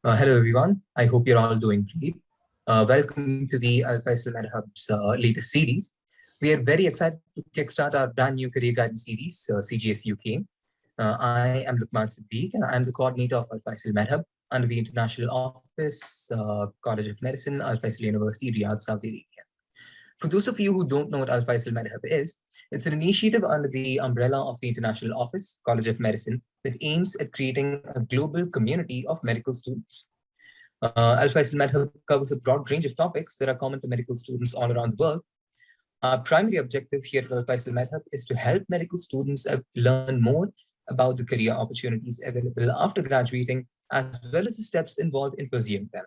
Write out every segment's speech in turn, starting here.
Hello, everyone. I hope you're all doing great. Welcome to the Alfaisal MedHub's latest series. We are very excited to kickstart our brand new career guidance series, CGS UK. I am Lukman Siddiq, and I'm the coordinator of Alfaisal MedHub under the International Office, College of Medicine, Alfaisal University, Riyadh, Saudi Arabia. For those of you who don't know what Alfaisal MedHub is, it's an initiative under the umbrella of the International Office, College of Medicine, that aims at creating a global community of medical students. Alfaisal MedHub covers a broad range of topics that are common to medical students all around the world. Our primary objective here at Alfaisal MedHub is to help medical students learn more about the career opportunities available after graduating, as well as the steps involved in pursuing them.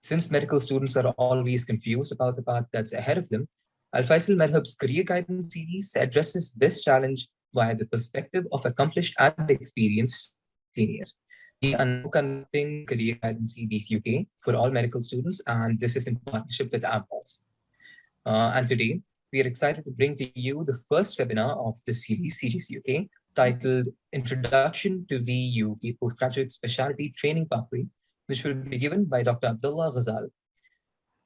Since medical students are always confused about the path that's ahead of them, Alfaisal MedHub's career guidance series addresses this challenge via the perspective of accomplished and experienced seniors. We are now conducting Career Guidance Series UK for all medical students, and this is in partnership with Abdalla. And today, we are excited to bring to you the first webinar of this series, CGS UK, titled Introduction to the UK Postgraduate Specialty Training Pathway, which will be given by Dr. Abdalla Gazal.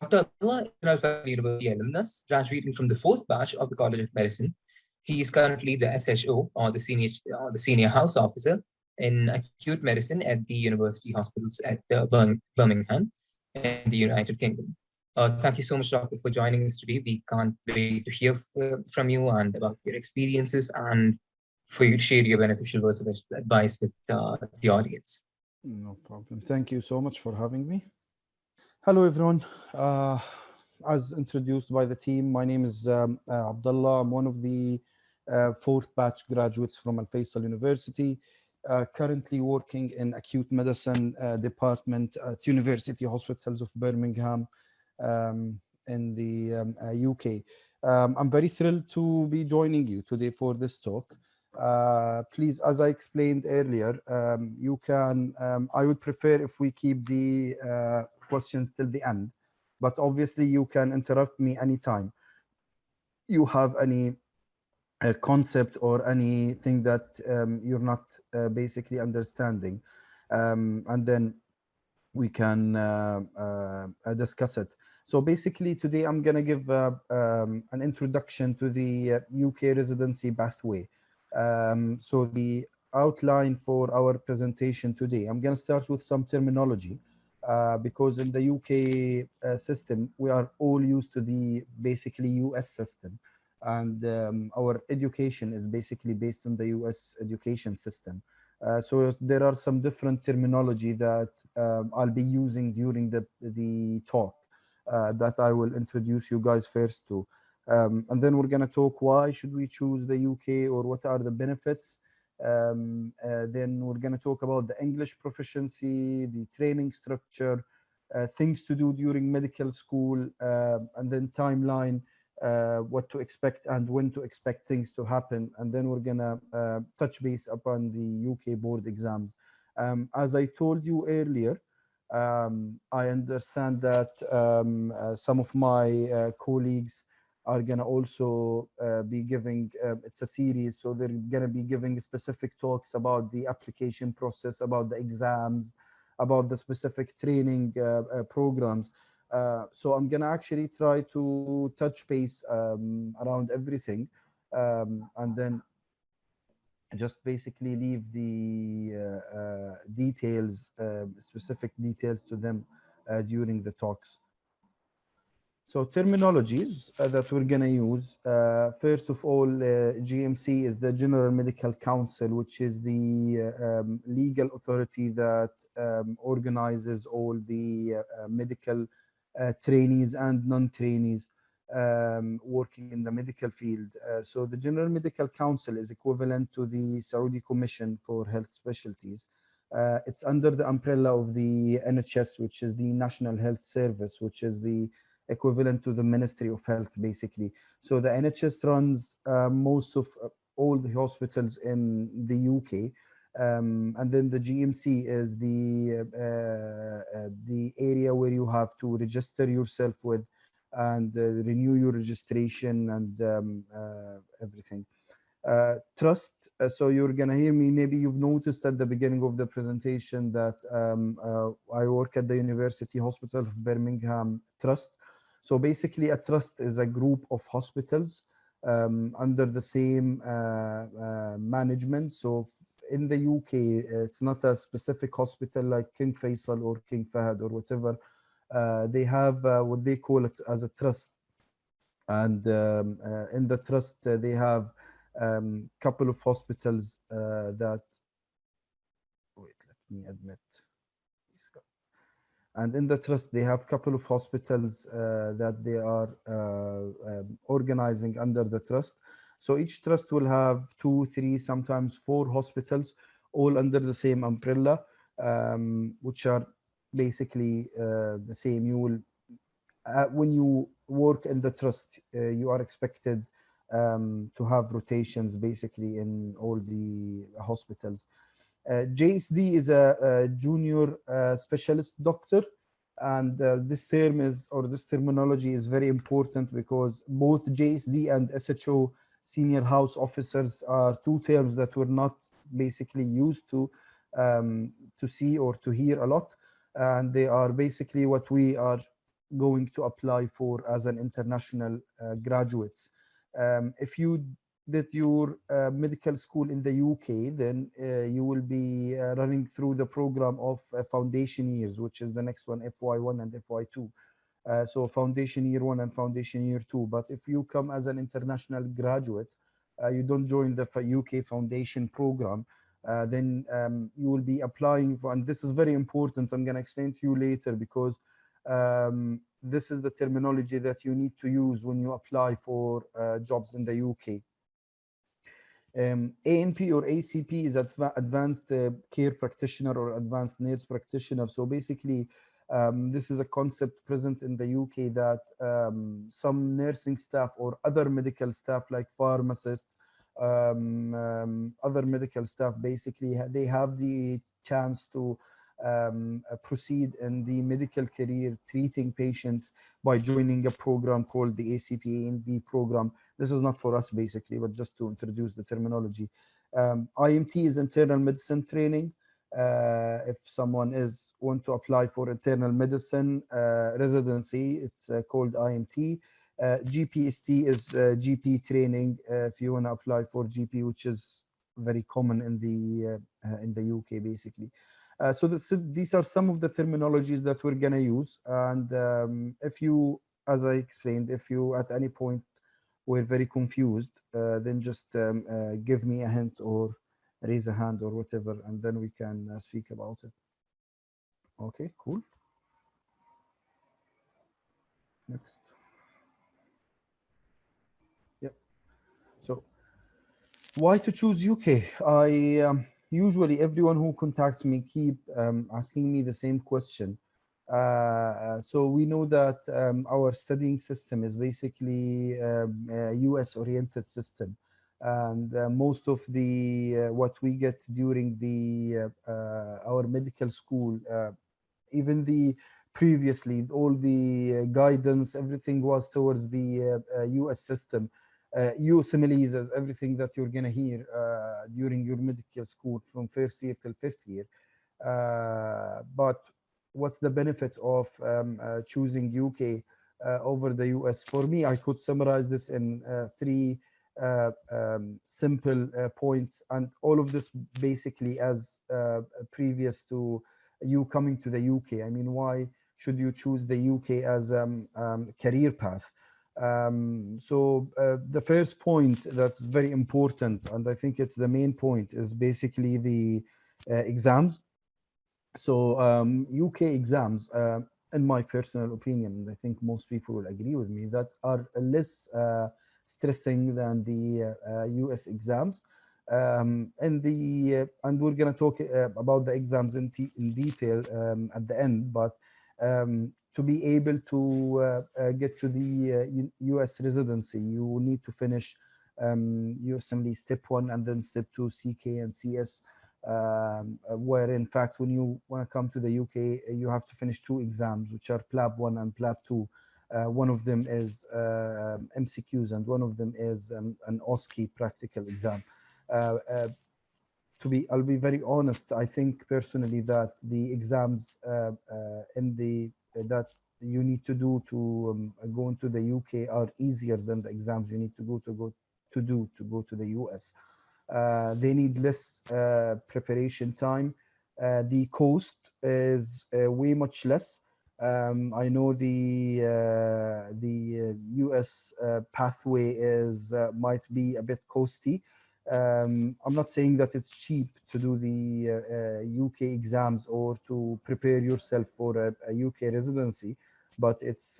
Dr. Abdalla is an Alfaisal University alumnus, graduating from the fourth batch of the College of Medicine. He is currently the SHO, or the senior house officer, in acute medicine at the university hospitals at Birmingham in the United Kingdom. Thank you so much, Doctor, for joining us today. We can't wait to hear from you and about your experiences and for you to share your beneficial words of advice with the audience. No problem. Thank you so much for having me. Hello, everyone. As introduced by the team, my name is Abdullah. I'm one of the fourth batch graduates from Alfaisal University, currently working in acute medicine department at University Hospitals of Birmingham in the UK. I'm very thrilled to be joining you today for this talk. Please, as I explained earlier, you can, I would prefer if we keep the questions till the end, but obviously you can interrupt me anytime you have any concept or anything that you're not basically understanding, and then we can discuss it. So basically today I'm going to give an introduction to the UK residency pathway. So the outline for our presentation today, I'm going to start with some terminology because in the UK system, we are all used to the basically US system. And our education is basically based on the US education system. So there are some different terminology that I'll be using during the talk that I will introduce you guys first to. And then we're going to talk why should we choose the UK or what are the benefits. Then we're going to talk about the English proficiency, the training structure, things to do during medical school, and then timeline, what to expect and when to expect things to happen. And then we're going to touch base upon the UK board exams. As I told you earlier, I understand that some of my colleagues are going to also be giving, it's a series, so they're going to be giving specific talks about the application process, about the exams, about the specific training programs. So I'm going to actually try to touch base around everything, and then just basically leave the details, specific details to them during the talks. So terminologies that we're going to use, first of all, GMC is the General Medical Council, which is the legal authority that organizes all the medical trainees and non-trainees working in the medical field. So the General Medical Council is equivalent to the Saudi Commission for Health Specialties. It's under the umbrella of the NHS, which is the National Health Service, which is the equivalent to the Ministry of Health, basically. So the NHS runs most of all the hospitals in the UK. And then the GMC is the area where you have to register yourself with and renew your registration and everything. Trust. So you're gonna hear me. Maybe you've noticed at the beginning of the presentation that I work at the University Hospital of Birmingham Trust. So basically, a trust is a group of hospitals under the same management. So in the UK, it's not a specific hospital like King Faisal or King Fahad or whatever. They have what they call it as a trust, and in the trust they have couple of hospitals that wait, let me admit. And in the trust, they have couple of hospitals that they are organizing under the trust. So each trust will have 2, 3, sometimes 4 hospitals, all under the same umbrella, which are basically the same. You will, when you work in the trust, you are expected to have rotations basically in all the hospitals. JSD is a junior specialist doctor, and this term is, or this terminology is very important because both JSD and SHO, senior house officers, are two terms that we're not basically used to see or to hear a lot, and they are basically what we are going to apply for as an international graduates. If you did your medical school in the UK, then you will be running through the program of foundation years, which is the next one, FY1 and FY2. So foundation year 1 and foundation year 2. But if you come as an international graduate, you don't join the UK foundation program, then you will be applying for, and this is very important, I'm going to explain to you later, because this is the terminology that you need to use when you apply for jobs in the UK. ANP or ACP is advanced care practitioner or advanced nurse practitioner. So basically, this is a concept present in the UK that some nursing staff or other medical staff like pharmacists, other medical staff, basically they have the chance to proceed in the medical career treating patients by joining a program called the ACP ANP program. This is not for us basically, but just to introduce the terminology. IMT is internal medicine training. If someone want to apply for internal medicine residency, it's called IMT. GPST is GP training if you want to apply for GP, which is very common in the UK basically. So these are some of the terminologies that we're gonna use, and if you, as I explained, if you at any point were very confused, then just give me a hint or raise a hand or whatever, and then we can speak about it. Okay, cool. Next. Yep. So why to choose UK? I usually everyone who contacts me keep asking me the same question. So we know that our studying system is basically a US oriented system, and most of the what we get during the our medical school, even the previously all the guidance, everything was towards the US system. USMLEs is everything that you're gonna hear during your medical school from first year till fifth year. But what's the benefit of choosing UK over the US? For me, I could summarize this in 3 simple points, and all of this basically as previous to you coming to the UK. I mean, why should you choose the UK as career path? So the first point that's very important, and I think it's the main point, is basically the exams. So UK exams, in my personal opinion, and I think most people will agree with me, that are less stressing than the US exams. And we're going to talk about the exams in detail at the end, but to be able to get to the US residency, you need to finish USMLE step 1 and then step 2 CK and CS. Where in fact when you want to come to the UK, you have to finish 2 exams, which are PLAB 1 and PLAB 2. One of them is MCQs, and one of them is an OSCE practical exam. Uh, uh, I'll be very honest. I think personally that the exams in the that you need to do to go into the UK are easier than the exams you need to go to the US. They need less preparation time. The cost is way much less. I know the US pathway is might be a bit costly. I'm not saying that it's cheap to do the UK exams or to prepare yourself for a UK residency, but it's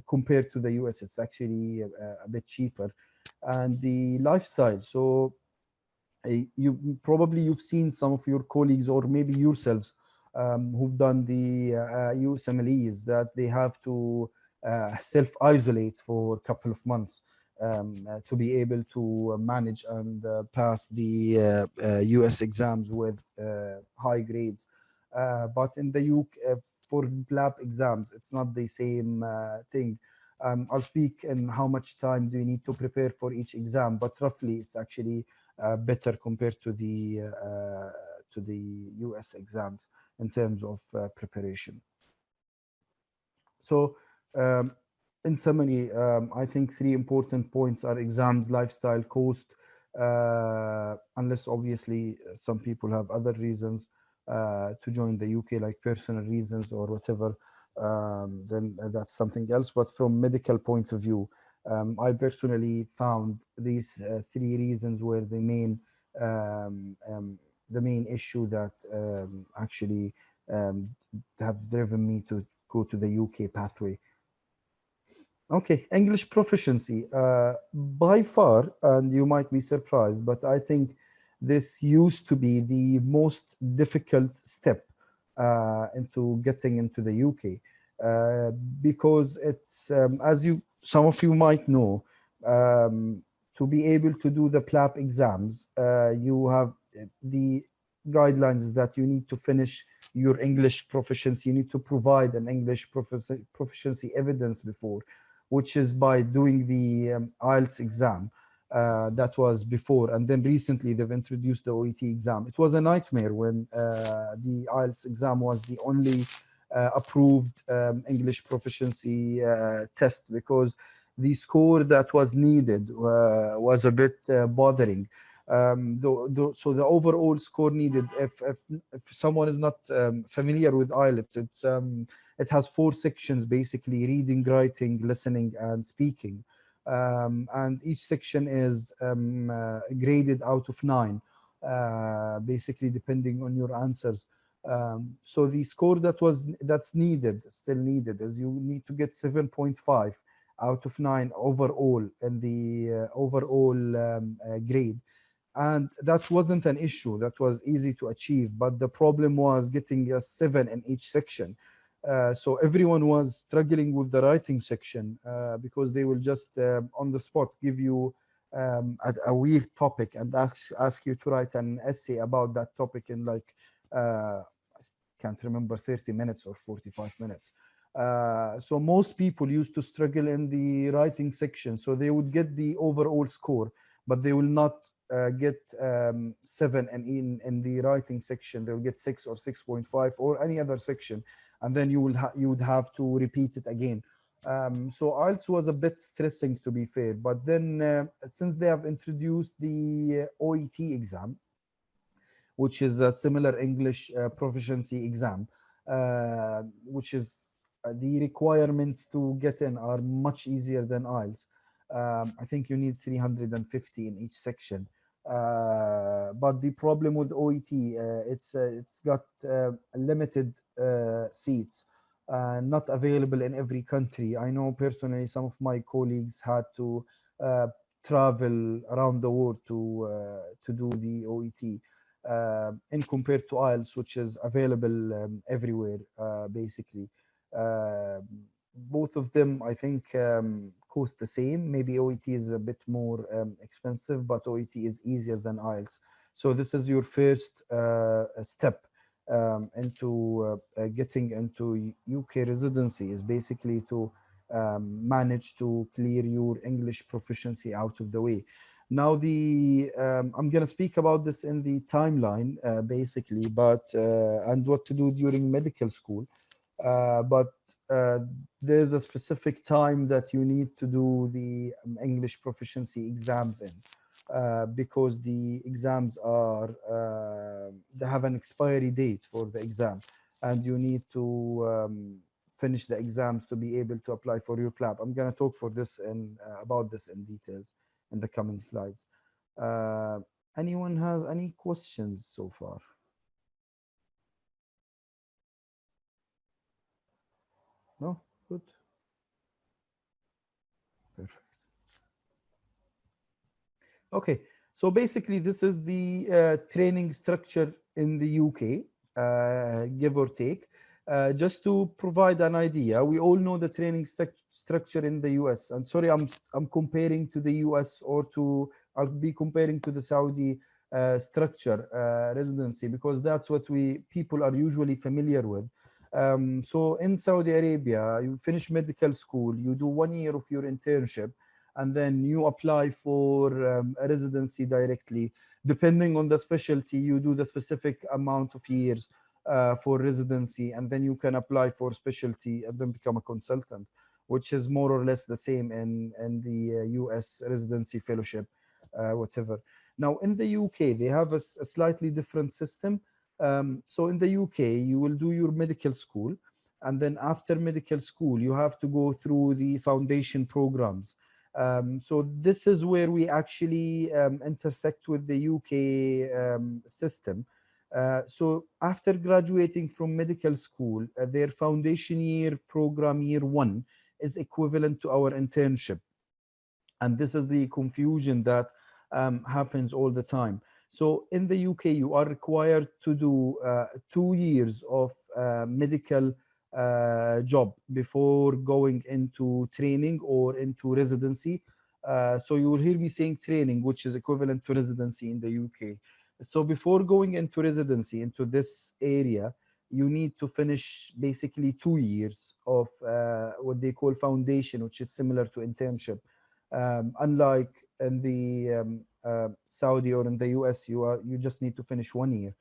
compared to the US, it's actually a bit cheaper. And the lifestyle. So you've seen some of your colleagues or maybe yourselves who've done the USMLEs that they have to self-isolate for a couple of months to be able to manage and pass the US exams with high grades. But in the UK, for PLAB exams, it's not the same thing. I'll speak in how much time do you need to prepare for each exam, but roughly it's actually better compared to the US exams in terms of preparation. So in summary, I think three important points are exams, lifestyle, cost, unless obviously some people have other reasons to join the UK, like personal reasons or whatever, then that's something else. But from medical point of view, I personally found these three reasons were the main issue that actually um, have driven me to go to the UK pathway. Okay, English proficiency. By far, and you might be surprised, but I think this used to be the most difficult step into getting into the UK because it's, as some of you might know, um, to be able to do the PLAB exams, you have the guidelines is that you need to finish your English proficiency. You need to provide an English proficiency evidence before, which is by doing the IELTS exam. That was before, and then recently they've introduced the OET exam. It was a nightmare when the IELTS exam was the only approved English proficiency test, because the score that was needed was a bit bothering. So the overall score needed, if someone is not familiar with IELTS, it has four sections basically: reading, writing, listening, and speaking. And each section is graded out of 9, basically depending on your answers. So the score that's needed, still needed, is you need to get 7.5 out of 9 overall in the overall grade. And that wasn't an issue, that was easy to achieve, but the problem was getting a 7 in each section. So everyone was struggling with the writing section because they will just on the spot give you a weird topic and ask you to write an essay about that topic in like I can't remember, 30 minutes or 45 minutes. So most people used to struggle in the writing section, so they would get the overall score, but they will not get 7, and in the writing section they'll get 6 or 6.5 or any other section, and then you would have to repeat it again. So IELTS was a bit stressing, to be fair, but then since they have introduced the OET exam, which is a similar English proficiency exam, which is the requirements to get in are much easier than IELTS. I think you need 350 in each section. But the problem with OET, it's got limited seats, not available in every country. I know personally some of my colleagues had to travel around the world to do the OET. In compared to IELTS, which is available everywhere, basically. Uh, Both of them, I think, cost the same. Maybe OET is a bit more expensive, but OET is easier than IELTS. So this is your first step into getting into UK residency, is basically to manage to clear your English proficiency out of the way. Now, I'm going to speak about this in the timeline, basically, but and what to do during medical school. But uh, there's a specific time that you need to do the English proficiency exams in, because the exams are they have an expiry date for the exam, and you need to finish the exams to be able to apply for your PLAB. I'm going to talk for this and about this in details in the coming slides. Uh, Anyone has any questions so far? No? Good. Perfect. Okay, so basically this is the training structure in the UK, give or take. Just to provide an idea, we all know the training structure in the US. And sorry, I'm comparing to the US, or I'll be comparing to the Saudi structure, residency, because that's what people are usually familiar with. So in Saudi Arabia, you finish medical school, you do 1 year of your internship, and then you apply for a residency directly. Depending on the specialty, you do the specific amount of years for residency, and then you can apply for specialty and then become a consultant, which is more or less the same in the US residency fellowship, whatever. Now, in the UK, they have a slightly different system. So in the UK, you will do your medical school, and then after medical school, you have to go through the foundation programs. So this is where we actually intersect with the UK system. So after graduating from medical school, their foundation year program, year 1, is equivalent to our internship. And this is the confusion that happens all the time. So in the UK, you are required to do 2 years of medical job before going into training or into residency. So you will hear me saying training, which is equivalent to residency in the UK. So before going into residency, into this area, you need to finish basically 2 years of what they call foundation, which is similar to internship. Unlike in the Saudi or in the US, you just need to finish 1 year.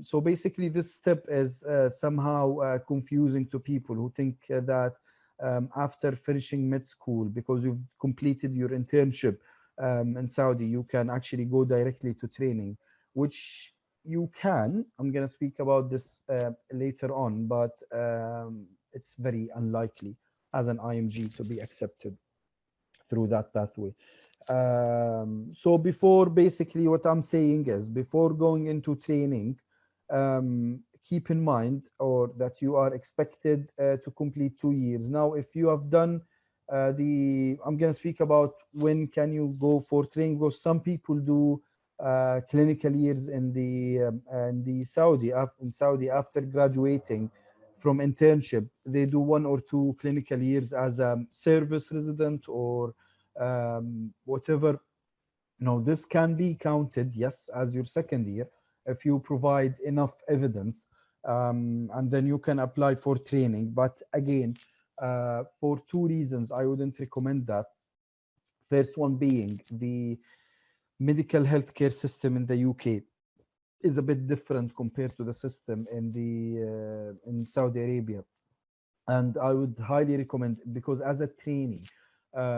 So basically, this step is somehow confusing to people who think that after finishing med school, because you've completed your internship in Saudi, you can actually go directly to training, which you can. I'm going to speak about this later on, but it's very unlikely as an IMG to be accepted through that pathway. So before, basically what I'm saying is, before going into training, keep in mind or that you are expected to complete 2 years. Now, if you have done I'm going to speak about when can you go for training, because some people do clinical years in the Saudi after graduating from internship. They do 1 or 2 clinical years as a service resident or whatever. Now, this can be counted, yes, as your second year if you provide enough evidence, and then you can apply for training. But again, for 2 reasons, I wouldn't recommend that. First one being the medical healthcare system in the UK is a bit different compared to the system in Saudi Arabia. And I would highly recommend, because as a trainee,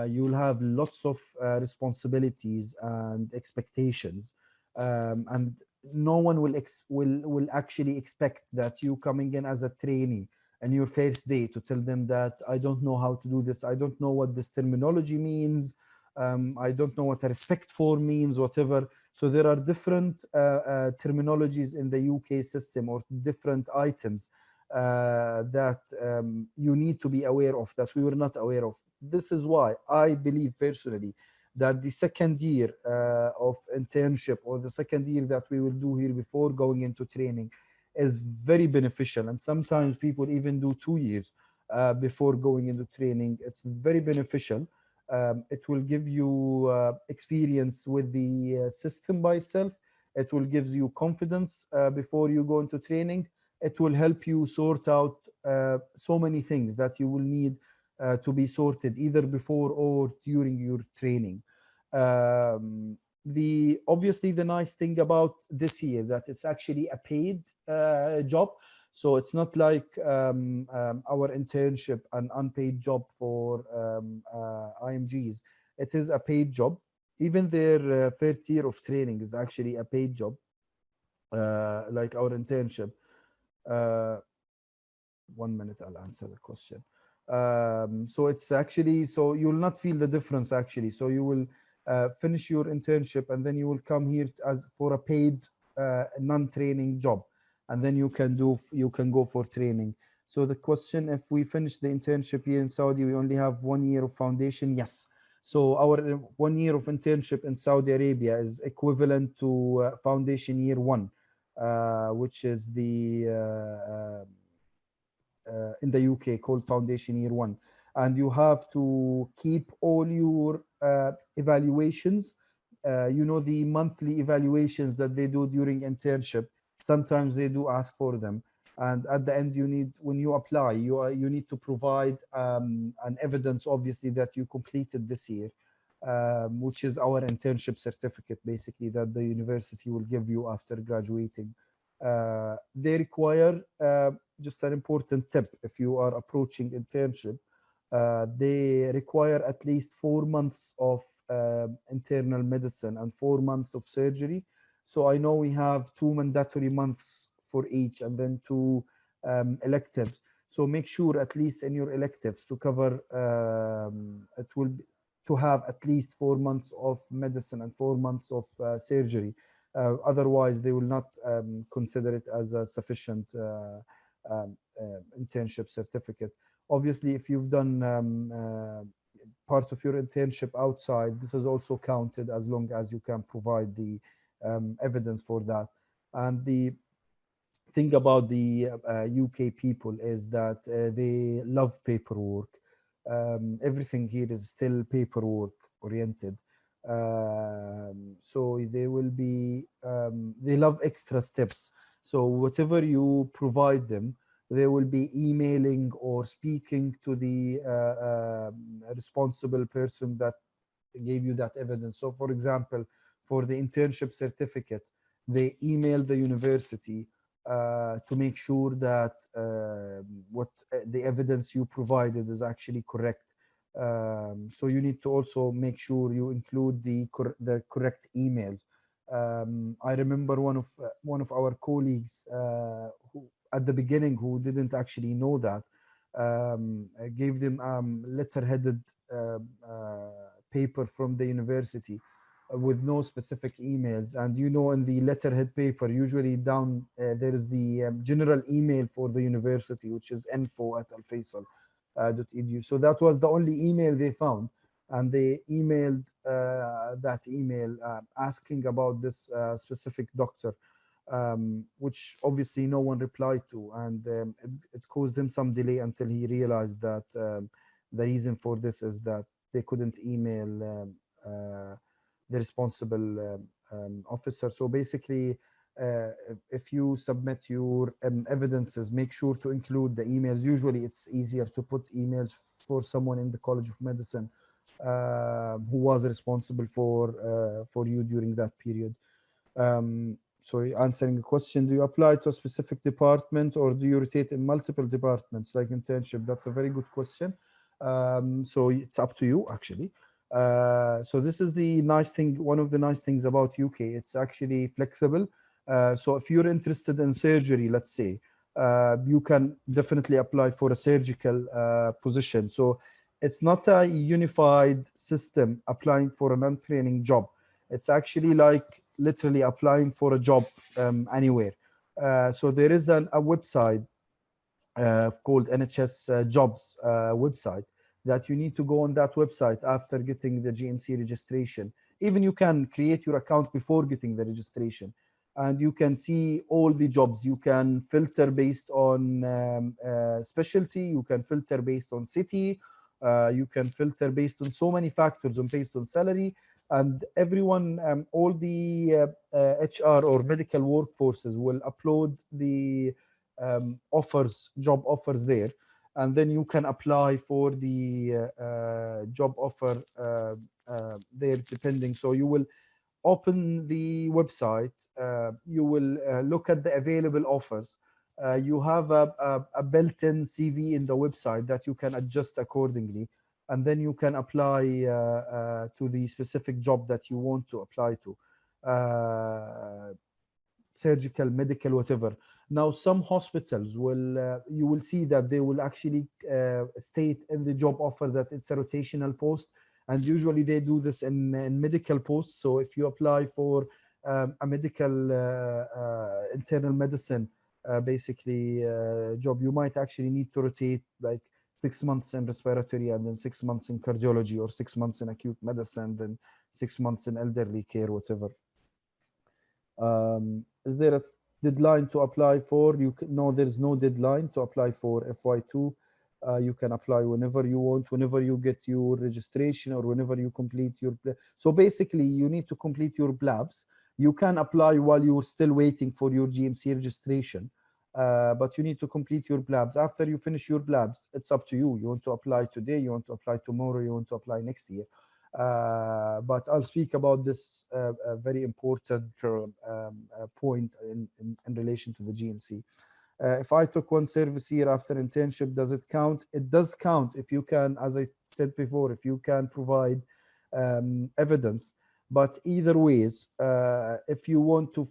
you'll have lots of responsibilities and expectations, and no one will actually expect that you coming in as a trainee and your first day to tell them that I don't know how to do this, I don't know what this terminology means, I don't know what a respect for means, whatever. So there are different terminologies in the UK system, or different items that you need to be aware of, that we were not aware of. This is why I believe personally that the second year of internship, or the second year that we will do here before going into training, is very beneficial. And sometimes people even do 2 years before going into training. It's very beneficial. It will give you experience with the system by itself. It will give you confidence before you go into training. It will help you sort out so many things that you will need to be sorted either before or during your training. Obviously the nice thing about this year that it's actually a paid job, so it's not like our internship, an unpaid job for IMGs. It is a paid job. Even their first year of training is actually a paid job, like our internship. Uh, 1 minute, I'll answer the question. So it's actually, so you will not feel the difference actually. So you will finish your internship and then you will come here as for a paid non-training job, and then you can go for training. So the question, if we finish the internship here in Saudi, we only have 1 year of foundation. Yes. So our 1 year of internship in Saudi Arabia is equivalent to foundation year one, which is the in the UK called Foundation Year One, and you have to keep all your evaluations. The monthly evaluations that they do during internship. Sometimes they do ask for them, and at the end, when you apply, you need to provide an evidence, obviously, that you completed this year, which is our internship certificate, basically, that the university will give you after graduating. They require just an important tip. If you are approaching internship, they require at least 4 months of internal medicine and 4 months of surgery. So I know we have 2 mandatory months for each, and then 2 electives. So make sure at least in your electives to cover, it will be, to have at least 4 months of medicine and 4 months of surgery. Otherwise, they will not consider it as a sufficient internship certificate. Obviously, if you've done part of your internship outside, this is also counted as long as you can provide the evidence for that. And the thing about the UK people is that they love paperwork. Everything here is still paperwork oriented. So they will be, they love extra steps. So whatever you provide them, they will be emailing or speaking to the responsible person that gave you that evidence. So for example, for the internship certificate, they email the university to make sure that what the evidence you provided is actually correct. So you need to also make sure you include the correct emails. I remember one of our colleagues who at the beginning, who didn't actually know that, gave them letter-headed paper from the university with no specific emails. And in the letterhead paper, usually down there is the general email for the university, which is info@alfaisal.edu. So that was the only email they found, and they emailed that email asking about this specific doctor, which obviously no one replied to, and it caused him some delay until he realized that the reason for this is that they couldn't email the responsible officer. So basically, if you submit your evidences, make sure to include the emails. Usually it's easier to put emails for someone in the College of Medicine who was responsible for you during that period. Sorry, answering the question, do you apply to a specific department or do you rotate in multiple departments like internship? That's a very good question. So it's up to you, actually. So this is the nice thing, one of the nice things about UK, it's actually flexible. So if you're interested in surgery, let's say, you can definitely apply for a surgical position. So it's not a unified system applying for a non-training job. It's actually like literally applying for a job anywhere. So there is a website called NHS Jobs website, that you need to go on that website after getting the GMC registration. Even you can create your account before getting the registration, and you can see all the jobs. You can filter based on specialty, you can filter based on city, you can filter based on so many factors, and based on salary. And everyone, all the HR or medical workforces will upload the job offers there. and then you can apply for the job offer there depending. So you will open the website, you will look at the available offers. You have a built-in CV in the website that you can adjust accordingly, and then you can apply to the specific job that you want to apply to. Surgical, medical, whatever. Now, some hospitals will, you will see that they will actually state in the job offer that it's a rotational post. And usually they do this in medical posts. So if you apply for a medical internal medicine, basically job, you might actually need to rotate like 6 months in respiratory, and then 6 months in cardiology, or 6 months in acute medicine, then 6 months in elderly care, whatever. Is there a deadline to apply for? No, there's no deadline to apply for FY2. You can apply whenever you want, whenever you get your registration, or whenever you complete your. So basically, you need to complete your PLABs. You can apply while you're still waiting for your GMC registration, but you need to complete your PLABs. After you finish your PLABs, it's up to you. You want to apply today, you want to apply tomorrow, you want to apply next year. But I'll speak about this very important point in relation to the GMC. If I took one service year after internship, does it count? It does count if you can, as I said before, if you can provide evidence. But either ways, if you want to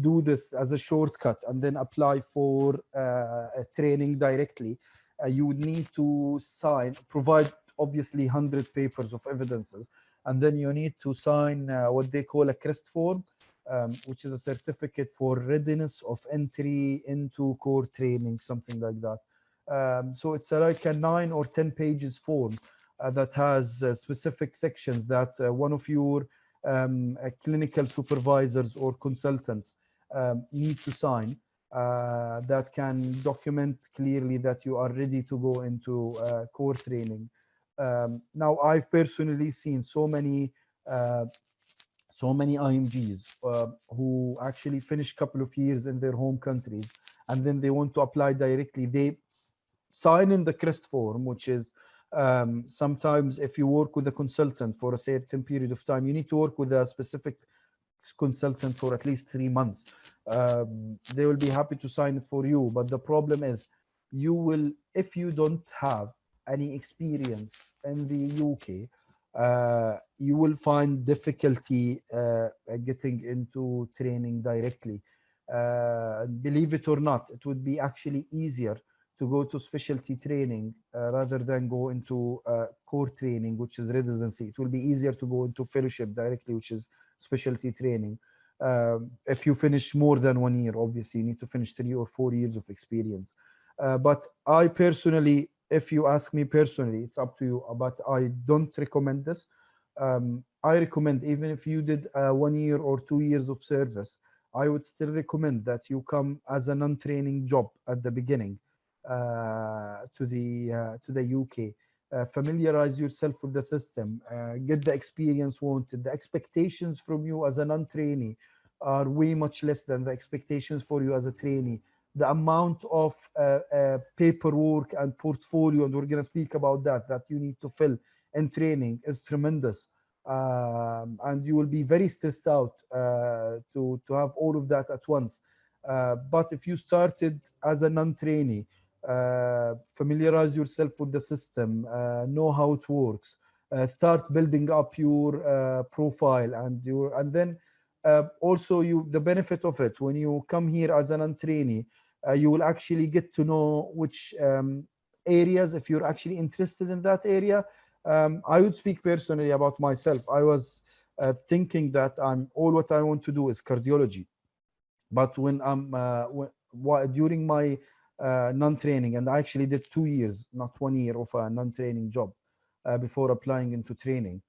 do this as a shortcut and then apply for a training directly, you would need to provide obviously 100 papers of evidences, and then you need to sign what they call a CREST form, which is a certificate for readiness of entry into core training, something like that. So it's like a 9 or 10 pages form that has specific sections that one of your clinical supervisors or consultants need to sign, that can document clearly that you are ready to go into core training. Now, I've personally seen so many IMGs who actually finish a couple of years in their home countries, and then they want to apply directly. They sign in the CREST form, which is sometimes if you work with a consultant for a certain period of time, you need to work with a specific consultant for at least 3 months. They will be happy to sign it for you. But the problem is, you will, if you don't have any experience in the UK, you will find difficulty getting into training directly. Believe it or not, it would be actually easier to go to specialty training rather than go into core training, which is residency. It will be easier to go into fellowship directly, which is specialty training. If you finish more than 1 year, obviously you need to finish 3 or 4 years of experience. But I personally, if you ask me personally, it's up to you, but I don't recommend this. I recommend, even if you did 1 year or 2 years of service, I would still recommend that you come as a non-training job at the beginning to the UK. Familiarize yourself with the system, get the experience wanted. The expectations from you as a non-trainee are way much less than the expectations for you as a trainee. The amount of paperwork and portfolio, and we're going to speak about that you need to fill in training, is tremendous. And you will be very stressed out to have all of that at once. But if you started as a non-trainee, familiarize yourself with the system, know how it works, start building up your profile, and then also the benefit of it, when you come here as a non-trainee, you will actually get to know which areas, if you're actually interested in that area. I would speak personally about myself. I was thinking that all what I want to do is cardiology. But when during my non-training, and I actually did 2 years, not 1 year of a non-training job before applying into training.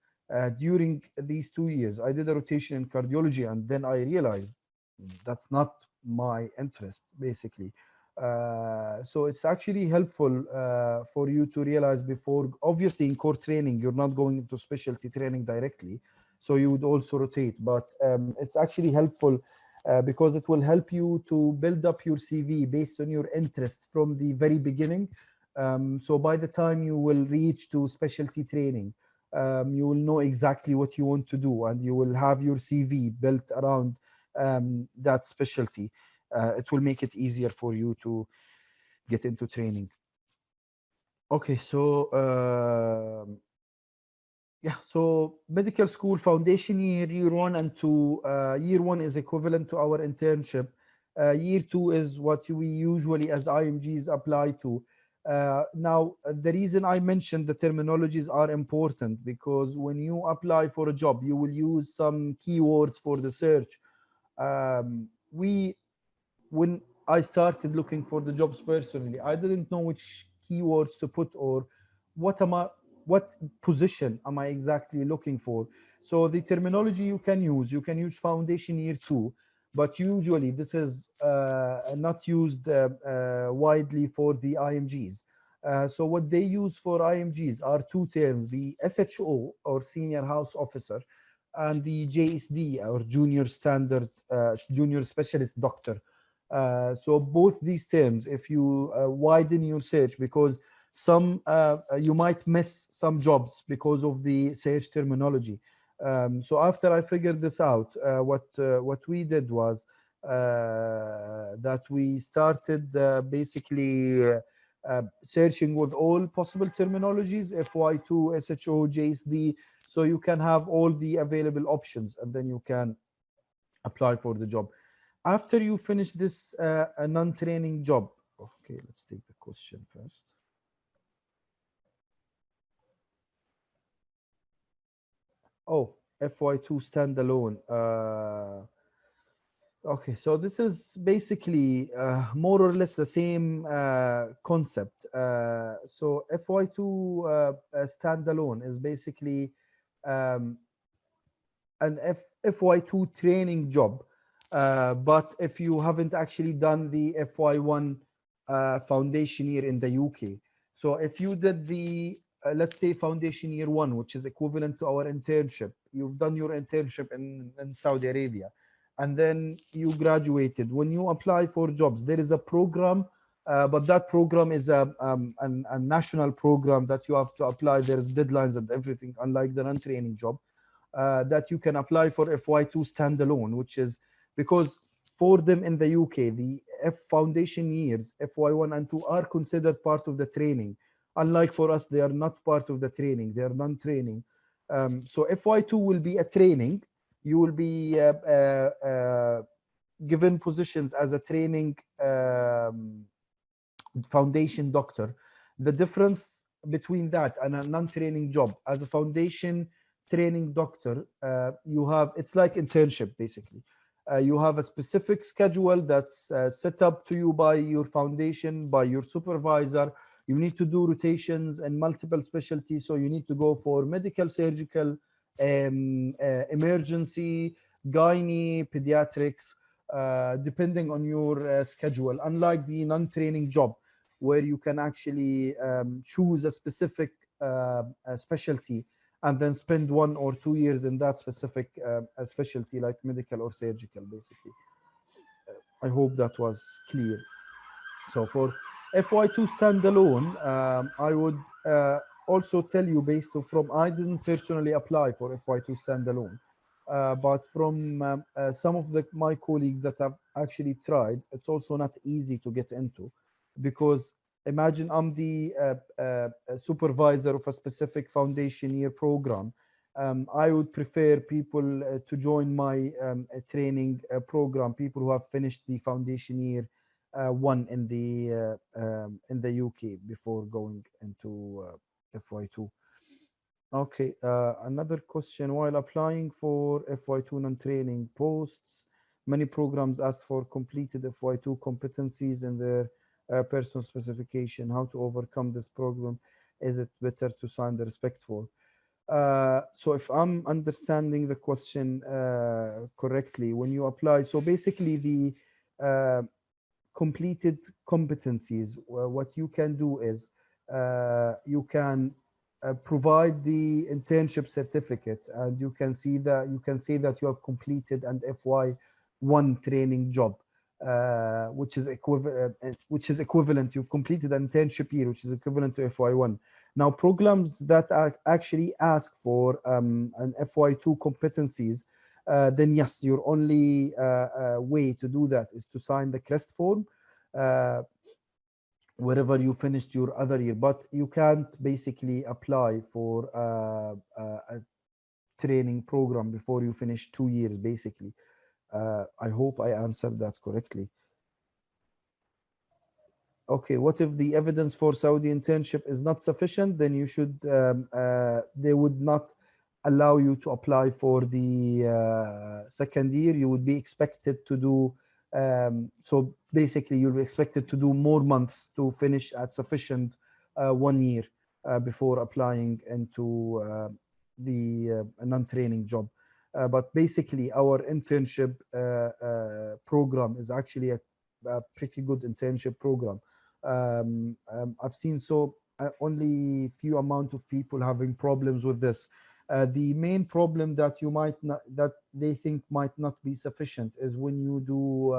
During these 2 years, I did a rotation in cardiology, and then I realized that's not my interest, basically. So it's actually helpful for you to realize before. Obviously, in core training, you're not going into specialty training directly, so you would also rotate. But it's actually helpful because it will help you to build up your CV based on your interest from the very beginning. So by the time you will reach to specialty training, you will know exactly what you want to do, and you will have your CV built around that specialty. It will make it easier for you to get into training. Okay, so yeah, so medical school foundation year 1 and 2. Year 1 is equivalent to our internship. Year 2 is what we usually as IMGs apply to. Now, the reason I mentioned the terminologies are important because when you apply for a job, you will use some keywords for the search. We When I started looking for the jobs personally, I didn't know which keywords to put, or what am I, what position am I exactly looking for. So the terminology you can use foundation year 2, but usually this is not used widely for the IMGs. So what they use for IMGs are two terms: the SHO, or senior house officer, and the JSD, or junior specialist doctor. So both these terms, if you widen your search, because you might miss some jobs because of the search terminology. So after I figured this out, what we did was that we started basically searching with all possible terminologies: FY2, SHO, JSD, so you can have all the available options, and then you can apply for the job. After you finish this a non-training job. Okay, let's take the question first. Oh, FY2 standalone. Okay, so this is basically more or less the same concept. So FY2 standalone is basically um, an FY2 training job. But if you haven't actually done the FY1 foundation year in the UK, so if you did the, let's say, foundation year 1, which is equivalent to our internship, you've done your internship in Saudi Arabia, and then you graduated. When you apply for jobs, there is a program, but that program is a national program that you have to apply. There's deadlines and everything, unlike the non-training job. That you can apply for FY2 standalone, which is because for them in the UK, the foundation years, FY1 and 2, are considered part of the training. Unlike for us, they are not part of the training, they are non-training. So FY2 will be a training. You will be given positions as a training foundation doctor. The difference between that and a non-training job: as a foundation training doctor, you have, it's like internship basically. You have a specific schedule that's set up to you by your foundation, by your supervisor. You need to do rotations and multiple specialties, so you need to go for medical, surgical, emergency, gynae, pediatrics, depending on your schedule. Unlike the non-training job, where you can actually choose a specific specialty and then spend 1 or 2 years in that specific specialty, like medical or surgical, basically. I hope that was clear. So for FY2 standalone, I would also tell you, based from, I didn't personally apply for FY2 standalone, but from some of my colleagues that have actually tried, it's also not easy to get into, because imagine I'm the supervisor of a specific foundation year program. I would prefer people to join my training program, people who have finished the foundation year 1 in the UK before going into FY2. Okay, another question: while applying for FY2 non-training posts, many programs ask for completed FY2 competencies in their personal specification. How to overcome this problem? Is it better to sign the respectful? So if I'm understanding the question correctly, when you apply, so basically the completed competencies, what you can do is you can provide the internship certificate, and you can say that you have completed an FY1 training job. which is equivalent. You've completed an internship year, which is equivalent to FY1. Now, programs that are actually ask for an FY2 competencies, then yes, your only way to do that is to sign the CREST form uh, wherever you finished your other year. But you can't basically apply for a training program before you finish 2 years, basically. I hope I answered that correctly. Okay, what if the evidence for Saudi internship is not sufficient? Then you should, they would not allow you to apply for the second year. You would be expected to do, so basically you'll be expected to do more months to finish at sufficient 1 year before applying into the non-training job. But basically our internship program is actually a pretty good internship program. I've seen only few amount of people having problems with this. The main problem that you might not, that they think might not be sufficient is when you do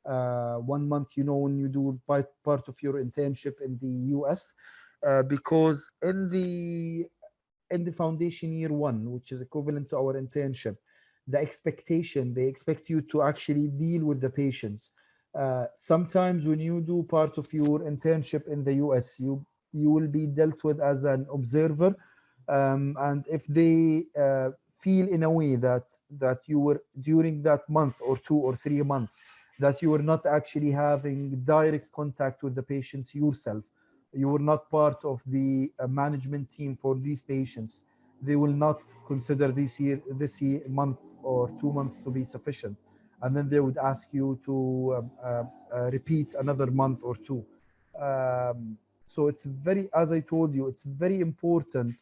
1 month, when you do part of your internship in the US, because in the foundation year 1, which is equivalent to our internship, they expect you to actually deal with the patients. Sometimes when you do part of your internship in the US, you will be dealt with as an observer, and if they feel in a way that you were during that month or 2 or 3 months that you were not actually having direct contact with the patients yourself, you were not part of the management team for these patients, they will not consider this month or 2 months to be sufficient, and then they would ask you to repeat another month or two. So it's very, as I told you, it's very important.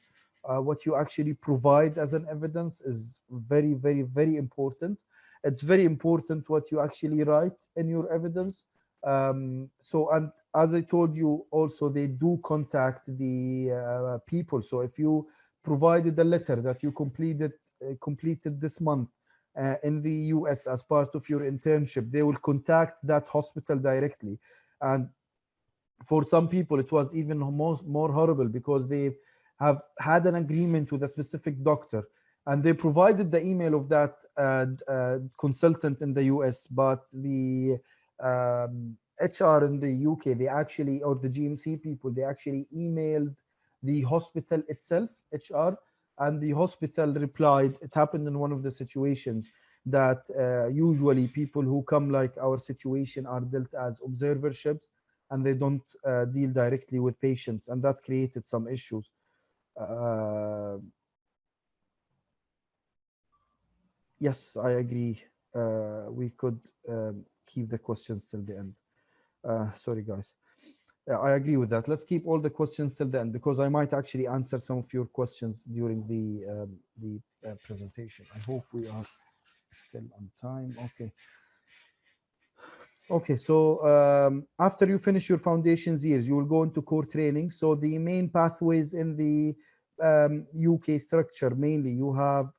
What you actually provide as an evidence is very, very, very important. It's very important what you actually write in your evidence. So, and as I told you, also they do contact the people. So if you provided a letter that you completed this month in the US as part of your internship, they will contact that hospital directly. And for some people, it was even more horrible because they have had an agreement with a specific doctor and they provided the email of that consultant in the US, but the HR in the UK, they actually, or the GMC people, they actually emailed the hospital itself, HR, and the hospital replied. It happened in one of the situations that usually people who come like our situation are dealt as observerships and they don't deal directly with patients, and that created some issues. Yes, I agree. We could keep the questions till the end. Sorry, guys. I agree with that. Let's keep all the questions till the end because I might actually answer some of your questions during the presentation. I hope we are still on time. Okay. Okay, so after you finish your foundations years, you will go into core training. So the main pathways in the UK structure, mainly you have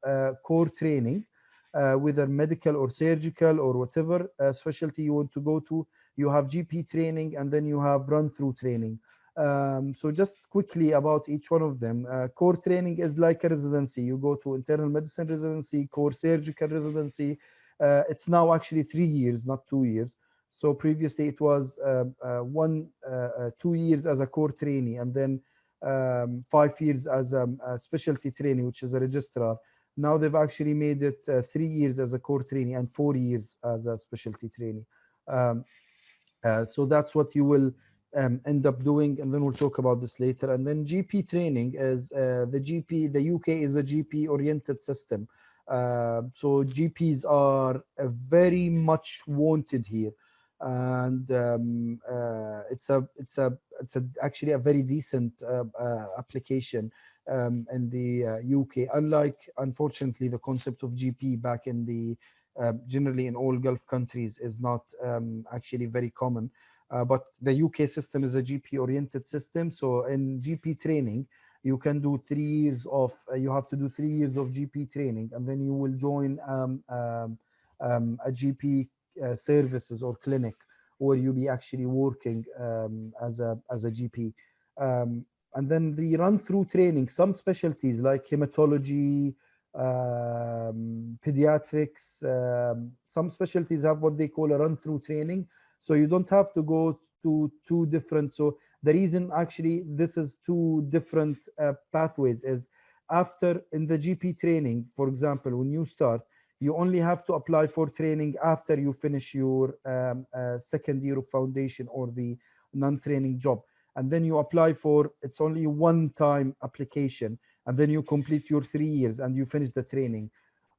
core training, whether medical or surgical or whatever specialty you want to go to. You have GP training, and then you have run-through training. So just quickly about each one of them. Core training is like a residency. You go to internal medicine residency, core surgical residency. It's now actually 3 years, not 2 years. So previously it was 2 years as a core trainee, and then 5 years as a specialty trainee, which is a registrar. Now they've actually made it 3 years as a core trainee and 4 years as a specialty trainee. So that's what you will end up doing, and then we'll talk about this later. And then GP training is the UK is a GP oriented system. So GPs are very much wanted here, and it's actually a very decent application in the UK. Unlike, unfortunately, the concept of GP back in the generally in all Gulf countries is not actually very common. But the UK system is a GP-oriented system. So in GP training, you can do 3 years of, you have to do 3 years of GP training, and then you will join a GP services or clinic where you be actually working as a GP. And then the run-through training, some specialties like hematology, pediatrics, some specialties have what they call a run-through training. So you don't have to go to two different. So the reason actually this is two different pathways is after in the GP training, for example, when you start, you only have to apply for training after you finish your second year of foundation or the non-training job. And then you apply for, it's only one time application, and then you complete your 3 years and you finish the training.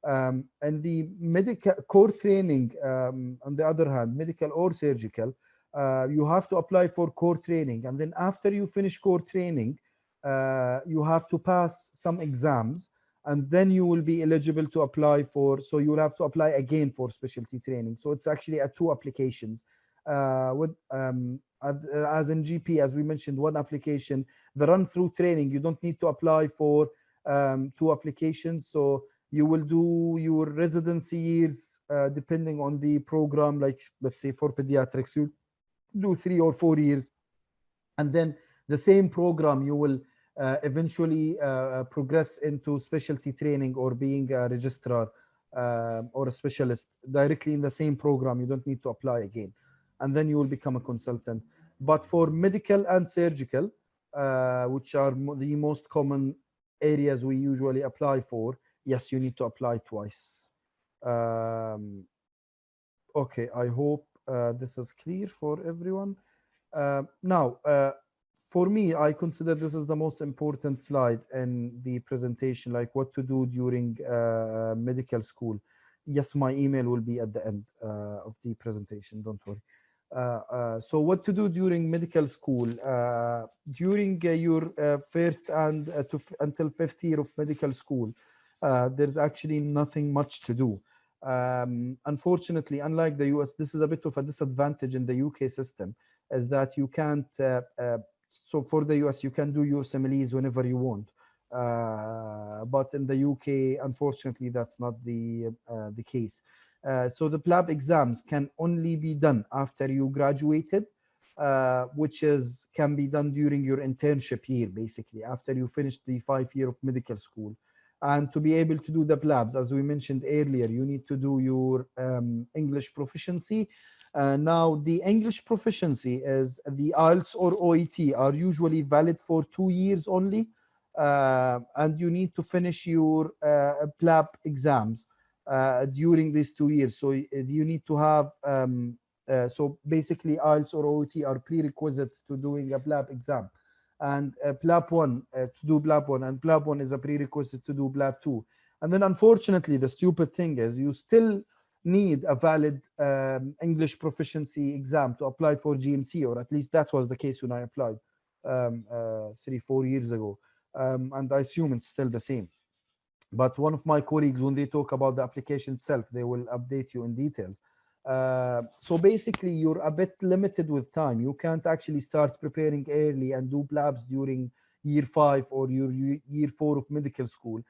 And the medical core training, on the other hand, medical or surgical, you have to apply for core training. And then after you finish core training, you have to pass some exams, and then you will be eligible to apply for, so you will have to apply again for specialty training. So it's actually at two applications. As in GP, as we mentioned, one application. The run-through training, you don't need to apply for two applications. So you will do your residency years depending on the program. Like let's say for pediatrics, you do 3 or 4 years, and then the same program you will eventually progress into specialty training or being a registrar or a specialist directly in the same program. You don't need to apply again, and then you will become a consultant. But for medical and surgical, which are the most common areas we usually apply for, yes, you need to apply twice. Okay, I hope this is clear for everyone. Now, for me, I consider this is the most important slide in the presentation, like what to do during medical school. Yes, my email will be at the end of the presentation, don't worry. So what to do during medical school? During your first and until 5th year of medical school, there's actually nothing much to do. Unfortunately, unlike the US, this is a bit of a disadvantage in the UK system, is that you can't, so for the US, you can do USMLEs whenever you want. But in the UK, unfortunately, that's not the case. So the PLAB exams can only be done after you graduated, which can be done during your internship year, basically, after you finish the 5 year of medical school. And to be able to do the PLABs, as we mentioned earlier, you need to do your English proficiency. Now, the English proficiency is the IELTS or OET are usually valid for 2 years only. And you need to finish your PLAB exams during these 2 years. So you need to have, so basically IELTS or OET are prerequisites to doing a PLAB exam. And PLAB 1 to do PLAB 1, and PLAB 1 is a prerequisite to do PLAB 2. And then unfortunately, the stupid thing is you still need a valid English proficiency exam to apply for GMC, or at least that was the case when I applied 3-4 years ago. And I assume it's still the same. But one of my colleagues, when they talk about the application itself, they will update you in details. So basically, you're a bit limited with time. You can't actually start preparing early and do PLABs during year 5 or your year 4 of medical school.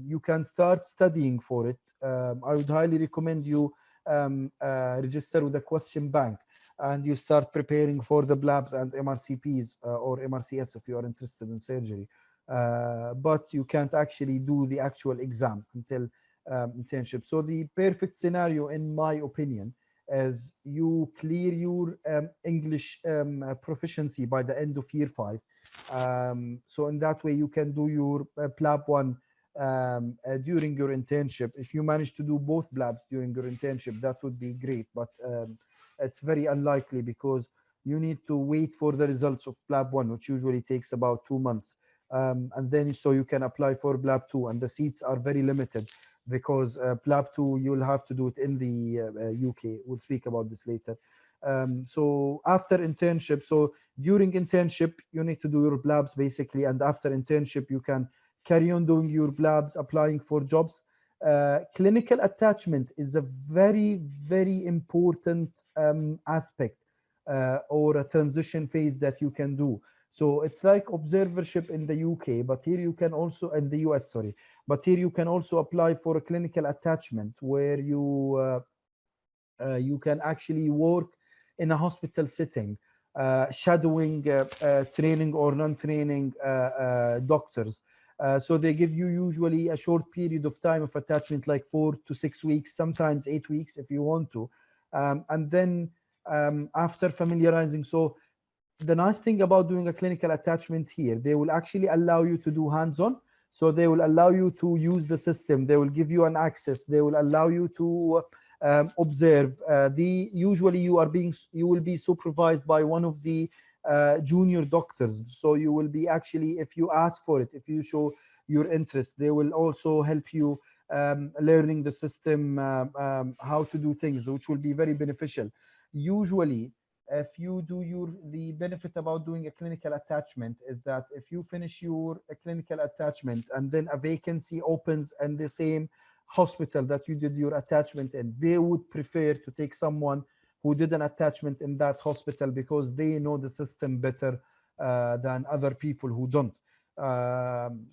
You can start studying for it. I would highly recommend you register with a question bank, and you start preparing for the PLABs and MRCPs or MRCS if you are interested in surgery. But you can't actually do the actual exam until internship. So the perfect scenario, in my opinion, is you clear your English proficiency by the end of year 5. So in that way, you can do your PLAB 1 during your internship. If you manage to do both PLABs during your internship, that would be great. But it's very unlikely because you need to wait for the results of PLAB 1, which usually takes about 2 months. And then so you can apply for PLAB 2, and the seats are very limited because PLAB 2, you'll have to do it in the UK. We'll speak about this later. So after internship, so during internship, you need to do your PLABs basically, and after internship, you can carry on doing your PLABs, applying for jobs. Clinical attachment is a very, very important aspect or a transition phase that you can do. So it's like observership in the UK, but here you can also, in the US, sorry, but here you can also apply for a clinical attachment where you You can actually work in a hospital setting, shadowing training or non-training doctors. So they give you usually a short period of time of attachment, like 4 to 6 weeks, sometimes 8 weeks if you want to. And then after familiarizing, so the nice thing about doing a clinical attachment here, they will actually allow you to do hands-on. So they will allow you to use the system. They will give you an access. They will allow you to observe. Usually you will be supervised by one of the junior doctors. So you will be actually, if you ask for it, if you show your interest, they will also help you learning the system, how to do things, which will be very beneficial. Usually, if you do the benefit about doing a clinical attachment is that if you finish your clinical attachment and then a vacancy opens in the same hospital that you did your attachment in, they would prefer to take someone who did an attachment in that hospital because they know the system better than other people who don't.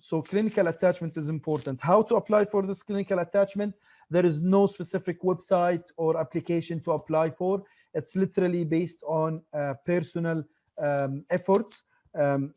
So clinical attachment is important. How to apply for this clinical attachment? There is no specific website or application to apply for. It's literally based on personal efforts.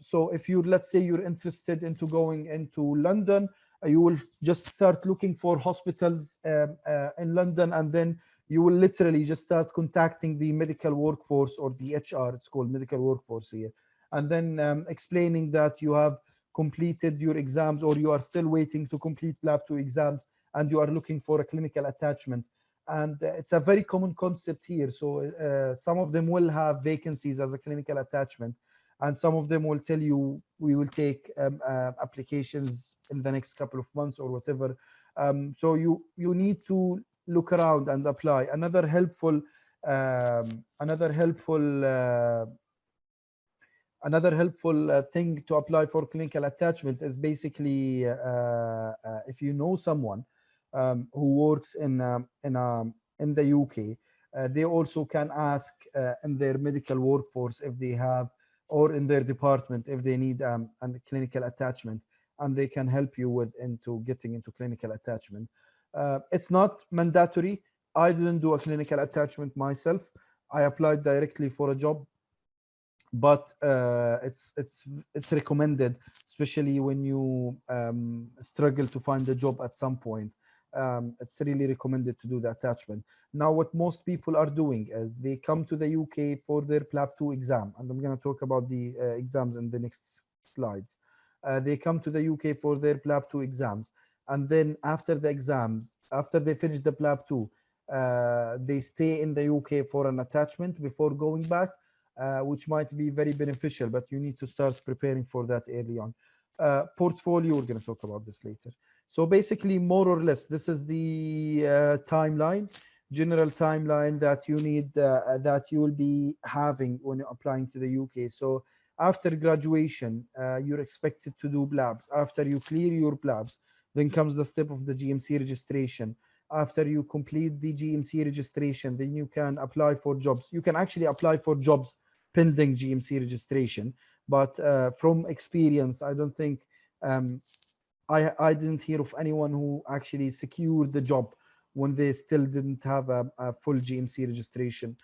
So if you, let's say you're interested into going into London, you will just start looking for hospitals in London, and then you will literally just start contacting the medical workforce or the HR, it's called medical workforce here, and then explaining that you have completed your exams or you are still waiting to complete PLAB 2 exams and you are looking for a clinical attachment. And it's a very common concept here. So some of them will have vacancies as a clinical attachment, and some of them will tell you we will take applications in the next couple of months or whatever. So you need to look around and apply. Another helpful thing to apply for clinical attachment is basically if you know someone who works in the UK, they also can ask in their medical workforce if they have, or in their department if they need a clinical attachment, and they can help you with into getting into clinical attachment. It's not mandatory. I didn't do a clinical attachment myself. I applied directly for a job, but it's recommended, especially when you struggle to find a job at some point. It's really recommended to do the attachment. Now, what most people are doing is they come to the UK for their PLAB 2 exam, and I'm going to talk about the exams in the next slides. They come to the UK for their PLAB 2 exams, and then after the exams, after they finish the PLAB 2, they stay in the UK for an attachment before going back, which might be very beneficial, but you need to start preparing for that early on. Portfolio, we're going to talk about this later. So basically, more or less, this is the timeline, general timeline that you need, that you will be having when you're applying to the UK. So after graduation, you're expected to do PLABs. After you clear your PLABs, then comes the step of the GMC registration. After you complete the GMC registration, then you can apply for jobs. You can actually apply for jobs pending GMC registration, but from experience, I don't think I didn't hear of anyone who actually secured the job when they still didn't have a full GMC registration.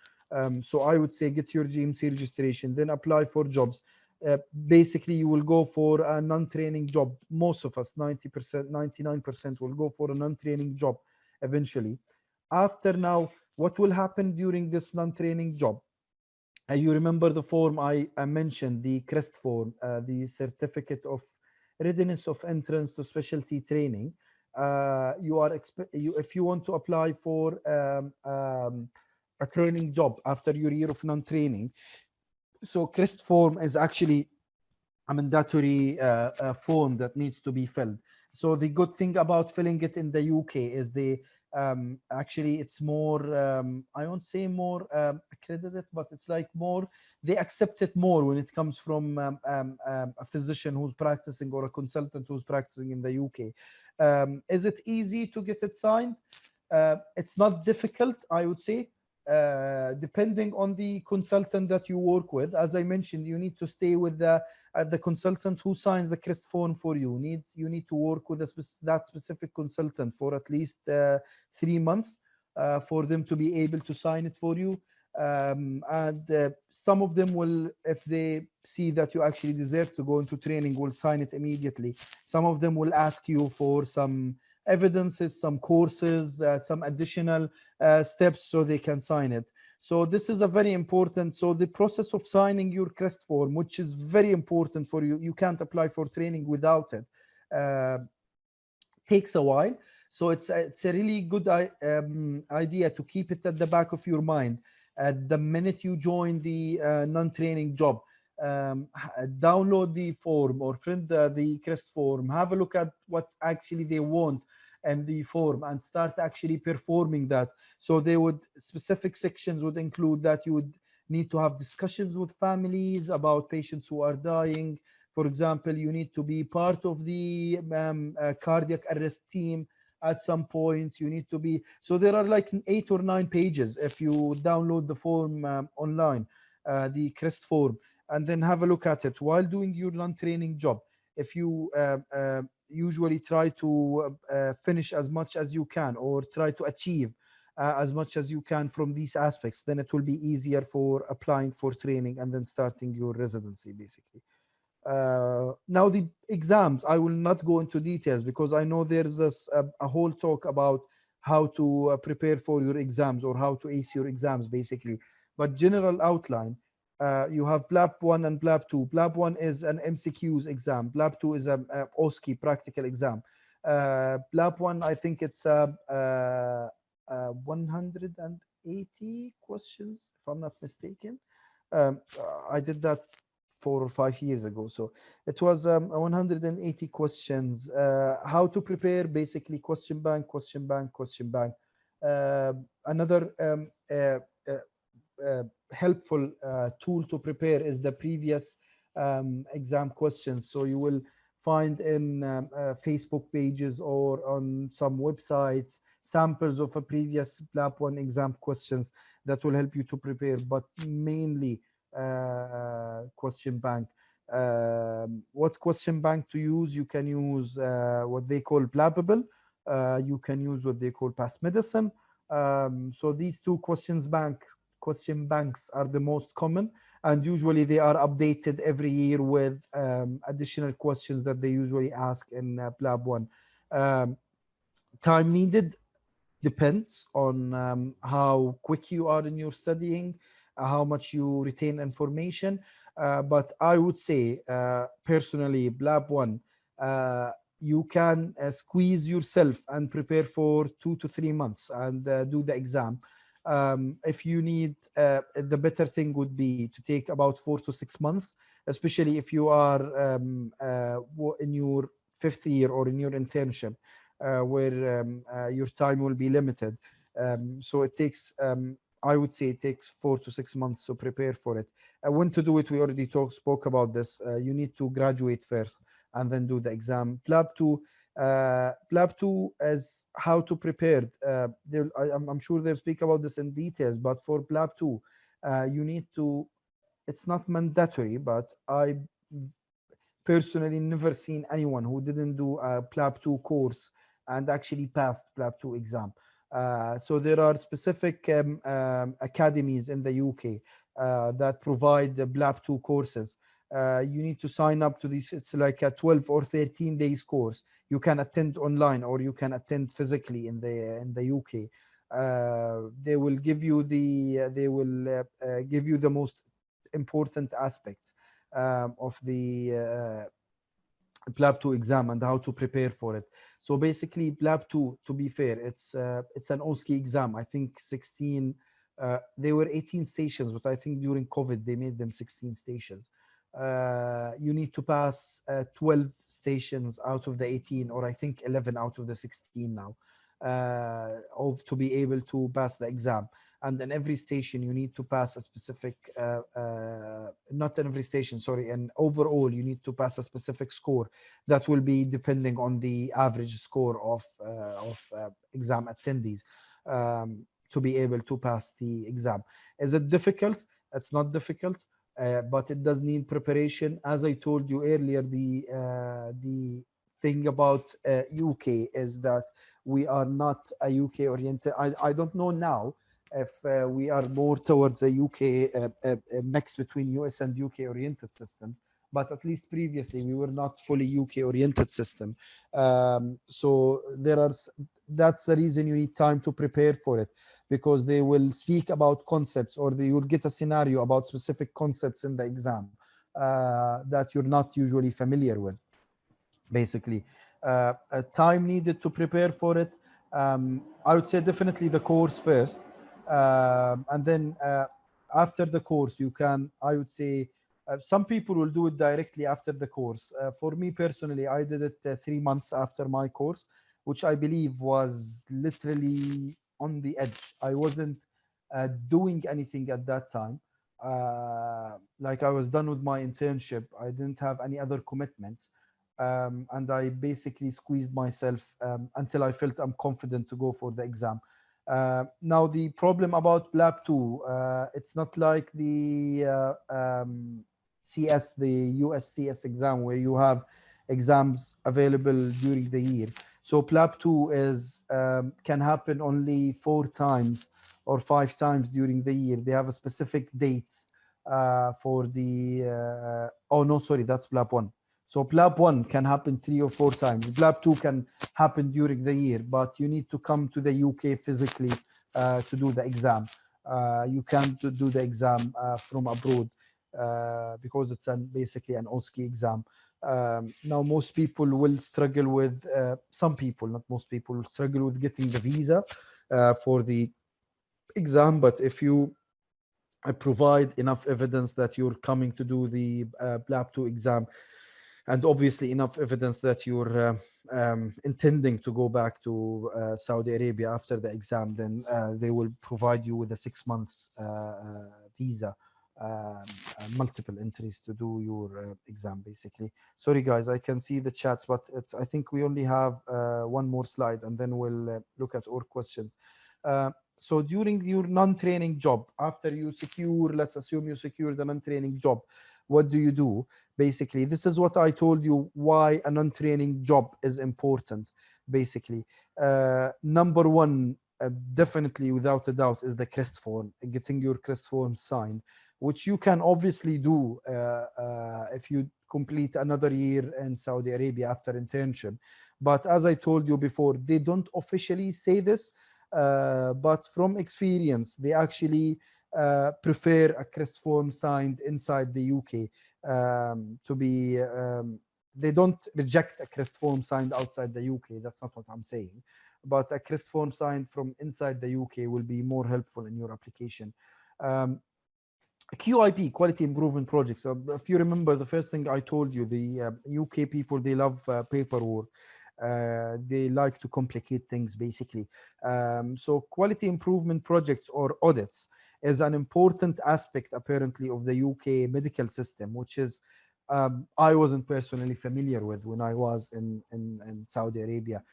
So I would say get your GMC registration, then apply for jobs. Basically, you will go for a non-training job. Most of us, 90%, 99% will go for a non-training job eventually. After now, what will happen during this non-training job? You remember the form I mentioned, the CREST form, the Certificate of Readiness of Entrance to Specialty Training. If you want to apply for a training job after your year of non-training, so CREST form is actually a mandatory form that needs to be filled. So the good thing about filling it in the UK is actually it's more, I won't say more accredited, but it's like more, they accept it more when it comes from a physician who's practicing or a consultant who's practicing in the UK. Is it easy to get it signed? It's not difficult, I would say. Depending on the consultant that you work with, as I mentioned, you need to stay with the consultant who signs the CREST form for you. You need to work with that specific consultant for at least 3 months. for them to be able to sign it for you. And some of them will, if they see that you actually deserve to go into training, will sign it immediately. Some of them will ask you for some evidences, some courses, some additional steps so they can sign it. So this is a very important. So the process of signing your CREST form, which is very important for you, you can't apply for training without it. Takes a while. So it's a really good idea to keep it at the back of your mind. At the minute you join the non-training job, download the form or print the CREST form, have a look at what actually they want and the form, and start actually performing that. So they would, specific sections would include that you would need to have discussions with families about patients who are dying. For example, you need to be part of the cardiac arrest team at some point. You need to be, so there are like 8 or 9 pages if you download the form online, the CREST form, and then have a look at it while doing your non-training job. If you usually try to finish as much as you can, or try to achieve as much as you can from these aspects, then it will be easier for applying for training and then starting your residency, basically. Now the exams, I will not go into details because I know there's a whole talk about how to prepare for your exams or how to ace your exams, basically. But general outline, you have PLAB 1 and PLAB 2. PLAB 1 is an MCQs exam. PLAB 2 is a OSCE practical exam. PLAB 1, I think it's 180 questions, if I'm not mistaken. I did that 4 or 5 years ago. So it was 180 questions. How to prepare, basically question bank, question bank, question bank. Another helpful tool to prepare is the previous exam questions. So you will find in Facebook pages or on some websites samples of a previous PLAB 1 exam questions that will help you to prepare, but mainly question bank. What question bank to use? You can use what they call PLABable. You can use what they call past medicine. So these two question banks are the most common, and usually they are updated every year with additional questions that they usually ask in PLAB 1. Time needed depends on how quick you are in your studying, how much you retain information. But I would say, personally, PLAB 1, you can squeeze yourself and prepare for 2 to 3 months and do the exam. If you need, the better thing would be to take about 4 to 6 months, especially if you are in your 5th year or in your internship, where your time will be limited. So it takes, I would say it takes 4 to 6 months to prepare for it. When to do it, we already spoke about this. You need to graduate first and then do the exam. PLAB 2, PLAB 2 is how to prepare. I'm sure they'll speak about this in details, but for PLAB 2, you need to, it's not mandatory, but I personally never seen anyone who didn't do a PLAB 2 course and actually passed PLAB 2 exam. So there are specific academies in the UK that provide the PLAB 2 courses. You need to sign up to these. It's like a 12 or 13 days course. You can attend online or you can attend physically in the UK. They will give you the most important aspects of the PLAB 2 exam and how to prepare for it. So basically, PLAB 2, to be fair, it's an OSCE exam. I think 16. They were 18 stations, but I think during COVID they made them 16 stations. You need to pass 12 stations out of the 18, or I think 11 out of the 16 now, to be able to pass the exam. And in every station you need to pass a specific, not in every station, sorry, and overall you need to pass a specific score that will be depending on the average score of exam attendees, to be able to pass the exam. Is it difficult? It's not difficult, but it does need preparation. As I told you earlier, the thing about UK is that we are not a UK oriented. I don't know now if we are more towards a UK a mix between US and UK oriented system, but at least previously we were not fully UK oriented system. So that's the reason you need time to prepare for it, because they will speak about concepts, or you'll get a scenario about specific concepts in the exam that you're not usually familiar with, basically. Time needed to prepare for it. I would say definitely the course first. And then after the course, you can, I would say, some people will do it directly after the course. For me personally, I did it 3 months after my course, which I believe was literally on the edge. I wasn't doing anything at that time. Like I was done with my internship. I didn't have any other commitments. And I basically squeezed myself until I felt I'm confident to go for the exam. Now, the problem about PLAB 2, it's not like the CS, the USCS exam, where you have exams available during the year. So PLAB 2 is can happen only 4 times or 5 times during the year. They have a specific dates for the, oh no, sorry, that's PLAB 1. So PLAB 1 can happen 3 or 4 times. PLAB 2 can happen during the year, but you need to come to the UK physically to do the exam. You can't do the exam from abroad because it's basically an OSCE exam. Now, most people will struggle with, some people, not most people, will struggle with getting the visa for the exam. But if you provide enough evidence that you're coming to do the PLAB 2 exam, and obviously enough evidence that you're intending to go back to Saudi Arabia after the exam, then they will provide you with a 6 months visa, multiple entries to do your exam, basically. Sorry guys, I can see the chats, but I think we only have one more slide, and then we'll look at all questions. So during your non-training job, after you secure, let's assume you secure the non-training job, what do you do? Basically, this is what I told you why a non-training job is important. Basically, number one, definitely without a doubt, is the crest form, getting your crest form signed, which you can obviously do if you complete another year in Saudi Arabia after internship. But as I told you before, they don't officially say this, but from experience, they actually prefer a crest form signed inside the UK. To be, they don't reject a crest form signed outside the UK. That's not what I'm saying. But a crest form signed from inside the UK will be more helpful in your application. QIP, quality improvement projects. So if you remember, the first thing I told you, the UK people, they love paperwork. They like to complicate things, basically. So quality improvement projects or audits is an important aspect, apparently, of the UK medical system, which is I wasn't personally familiar with when I was in Saudi Arabia.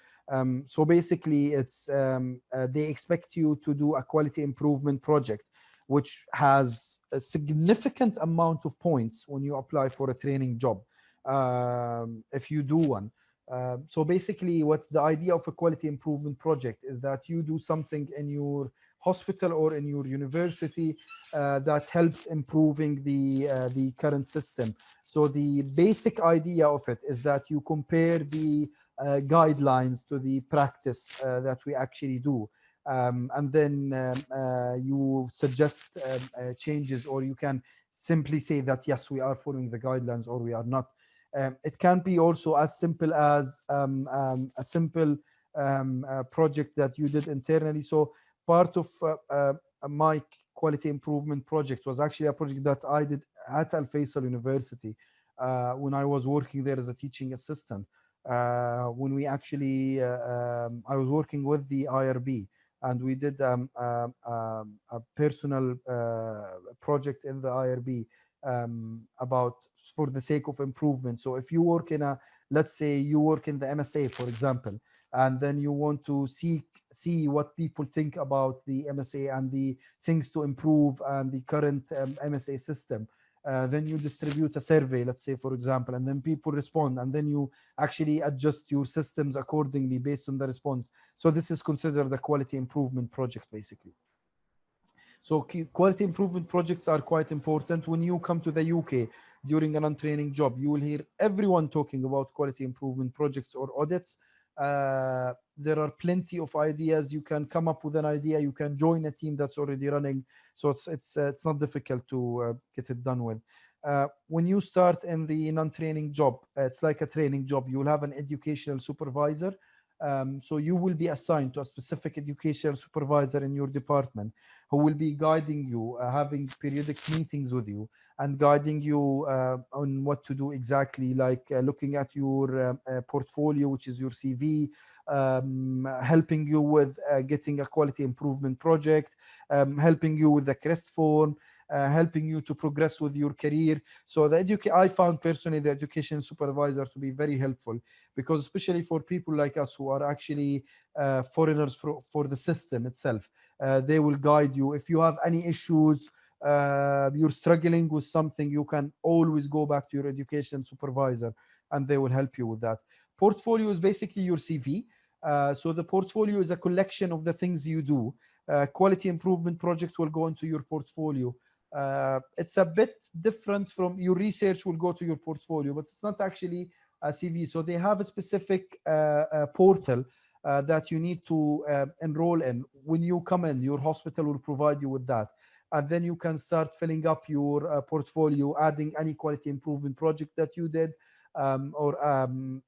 So basically, it's they expect you to do a quality improvement project, which has a significant amount of points when you apply for a training job, if you do one. So basically, what's the idea of a quality improvement project is that you do something in your hospital or in your university that helps improving the current system. So the basic idea of it is that you compare the guidelines to the practice that we actually do. And then you suggest changes, or you can simply say that, yes, we are following the guidelines, or we are not. It can be also as simple as a simple project that you did internally. So part of my quality improvement project was actually a project that I did at Alfaisal University when I was working there as a teaching assistant. When we actually, I was working with the IRB, and we did a personal project in the IRB about, for the sake of improvement. So if you work in a, let's say you work in the MSA, for example, and then you want to see what people think about the MSA and the things to improve and the current MSA system. Then you distribute a survey, let's say, for example, and then people respond, and then you actually adjust your systems accordingly based on the response. So this is considered a quality improvement project, basically. So quality improvement projects are quite important. When you come to the UK during an untraining job, you will hear everyone talking about quality improvement projects or audits. There are plenty of ideas. You can come up with an idea. You can join a team that's already running. So it's not difficult to get it done with. When you start in the non-training job, it's like a training job. You will have an educational supervisor. So you will be assigned to a specific educational supervisor in your department who will be guiding you, having periodic meetings with you and guiding you on what to do exactly, like looking at your portfolio, which is your CV, helping you with getting a quality improvement project, helping you with the CREST form, helping you to progress with your career. So I found personally the education supervisor to be very helpful, because especially for people like us who are actually foreigners for the system itself, they will guide you. If you have any issues, you're struggling with something, you can always go back to your education supervisor and they will help you with that. Portfolio is basically your CV. So the portfolio is a collection of the things you do. Quality improvement project will go into your portfolio. It's a bit different from your research will go to your portfolio, but it's not actually a CV. So they have a specific portal that you need to enroll in. When you come in, your hospital will provide you with that. And then you can start filling up your portfolio, adding any quality improvement project that you did, or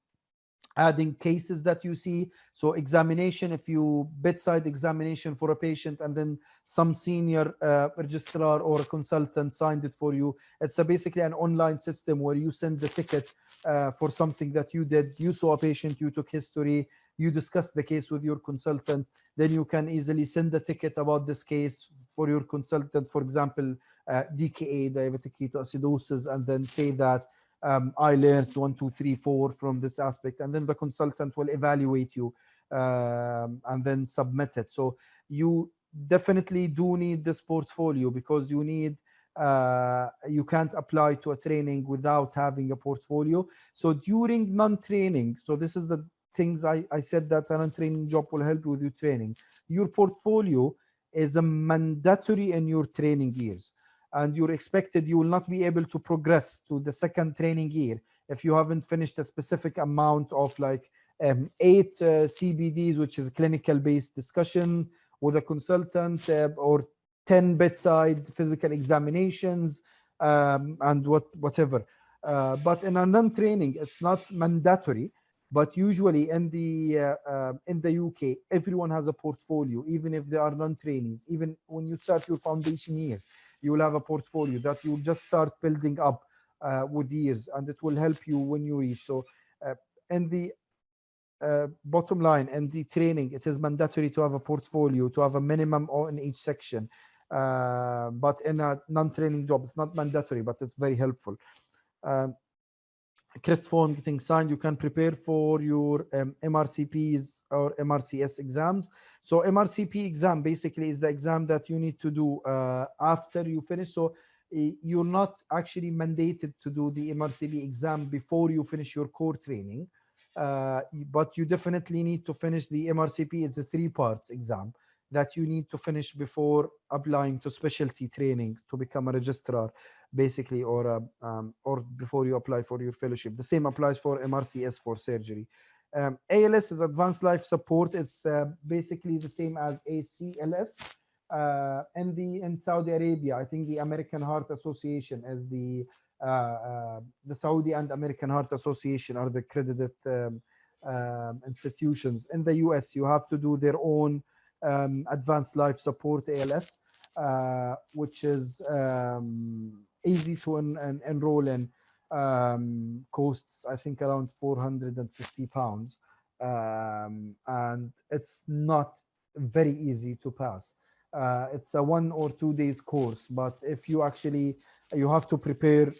adding cases that you see. So examination, if you bedside examination for a patient and then some senior registrar or a consultant signed it for you. It's basically an online system where you send the ticket for something that you did. You saw a patient, you took history, you discussed the case with your consultant, then you can easily send a ticket about this case for your consultant, for example, DKA, diabetic ketoacidosis, and then say that I learned 1, 2, 3, 4 from this aspect, and then the consultant will evaluate you and then submit it. So you definitely do need this portfolio, because you need you can't apply to a training without having a portfolio. So during non-training, so this is the things I said that a non-training job will help you with your training. Your portfolio is a mandatory in your training years, and you're expected, you will not be able to progress to the second training year if you haven't finished a specific amount of like 8 CBDs, which is clinical based discussion with a consultant, or 10 bedside physical examinations, and whatever. But in a non-training, it's not mandatory. But usually in the UK, everyone has a portfolio, even if they are non-trainees. Even when you start your foundation year, you will have a portfolio that you will just start building up with years, and it will help you when you reach. So in the bottom line, in the training, it is mandatory to have a portfolio, to have a minimum in each section. But in a non-training job, it's not mandatory, but it's very helpful. CREST form getting signed, you can prepare for your MRCPs or MRCS exams. So MRCP exam basically is the exam that you need to do after you finish. So you're not actually mandated to do the MRCP exam before you finish your core training, but you definitely need to finish the MRCP. It's a 3 parts exam that you need to finish before applying to specialty training to become a registrar, basically, or before you apply for your fellowship. The same applies for MRCS for surgery. ALS is advanced life support. It's basically the same as ACLS. In Saudi Arabia, I think the American Heart Association is the Saudi and American Heart Association are the accredited institutions. In the US, you have to do their own advanced life support ALS, which is easy to enroll in. Costs, I think, around £450, and it's not very easy to pass. It's a 1 or 2 days course, but if you have to prepare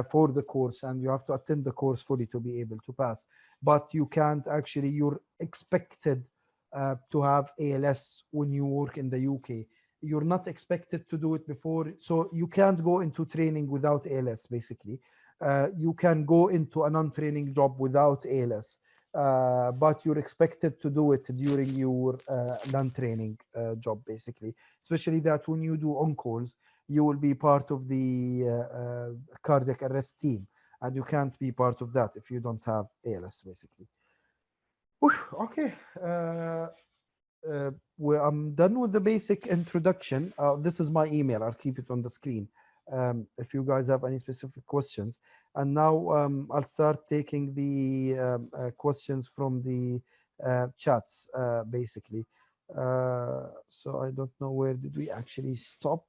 for the course, and you have to attend the course fully to be able to pass. But you can't you're expected to have ALS when you work in the UK. you're not expected to do it before. So you can't go into training without ALS, basically. You can go into a non-training job without ALS, but you're expected to do it during your non-training job, basically. Especially that when you do on-calls, you will be part of the cardiac arrest team, and you can't be part of that if you don't have ALS, basically. Whew, okay. I'm done with the basic introduction. This is my email. I'll keep it on the screen if you guys have any specific questions. And now I'll start taking the questions from the chats, basically. So I don't know where did we actually stop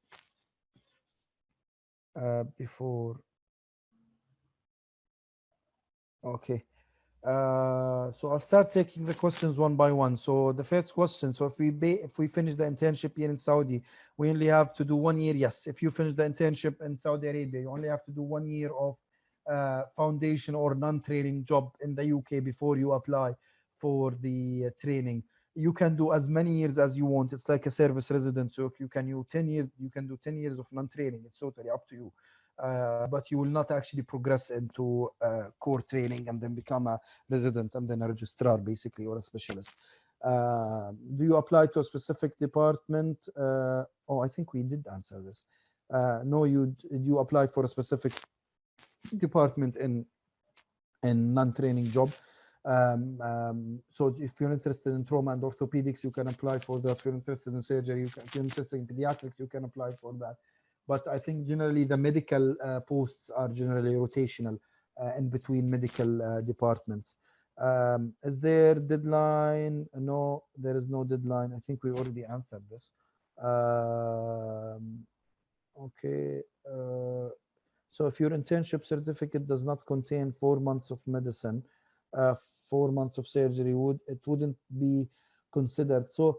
before. Okay. So I'll start taking the questions one by one. So the first question, so if we finish the internship here in Saudi, we only have to do 1 year. Yes, if you finish the internship in Saudi Arabia, you only have to do 1 year of foundation or non-training job in the UK before you apply for the training. You can do as many years as you want. It's like a service resident. So you can do 10 years, you can do 10 years of non-training. It's totally up to you. But you will not actually progress into core training and then become a resident and then a registrar, basically, or a specialist. Do you apply to a specific department? Oh, I think we did answer this. No, you apply for a specific department in non-training job. So if you're interested in trauma and orthopedics, you can apply for that. If you're interested in surgery, if you're interested in pediatrics, you can apply for that. But I think generally the medical posts are generally rotational in between medical departments. Is there deadline? No, there is no deadline. I think we already answered this. Okay. So if your internship certificate does not contain 4 months of medicine, 4 months of surgery, it wouldn't be considered. So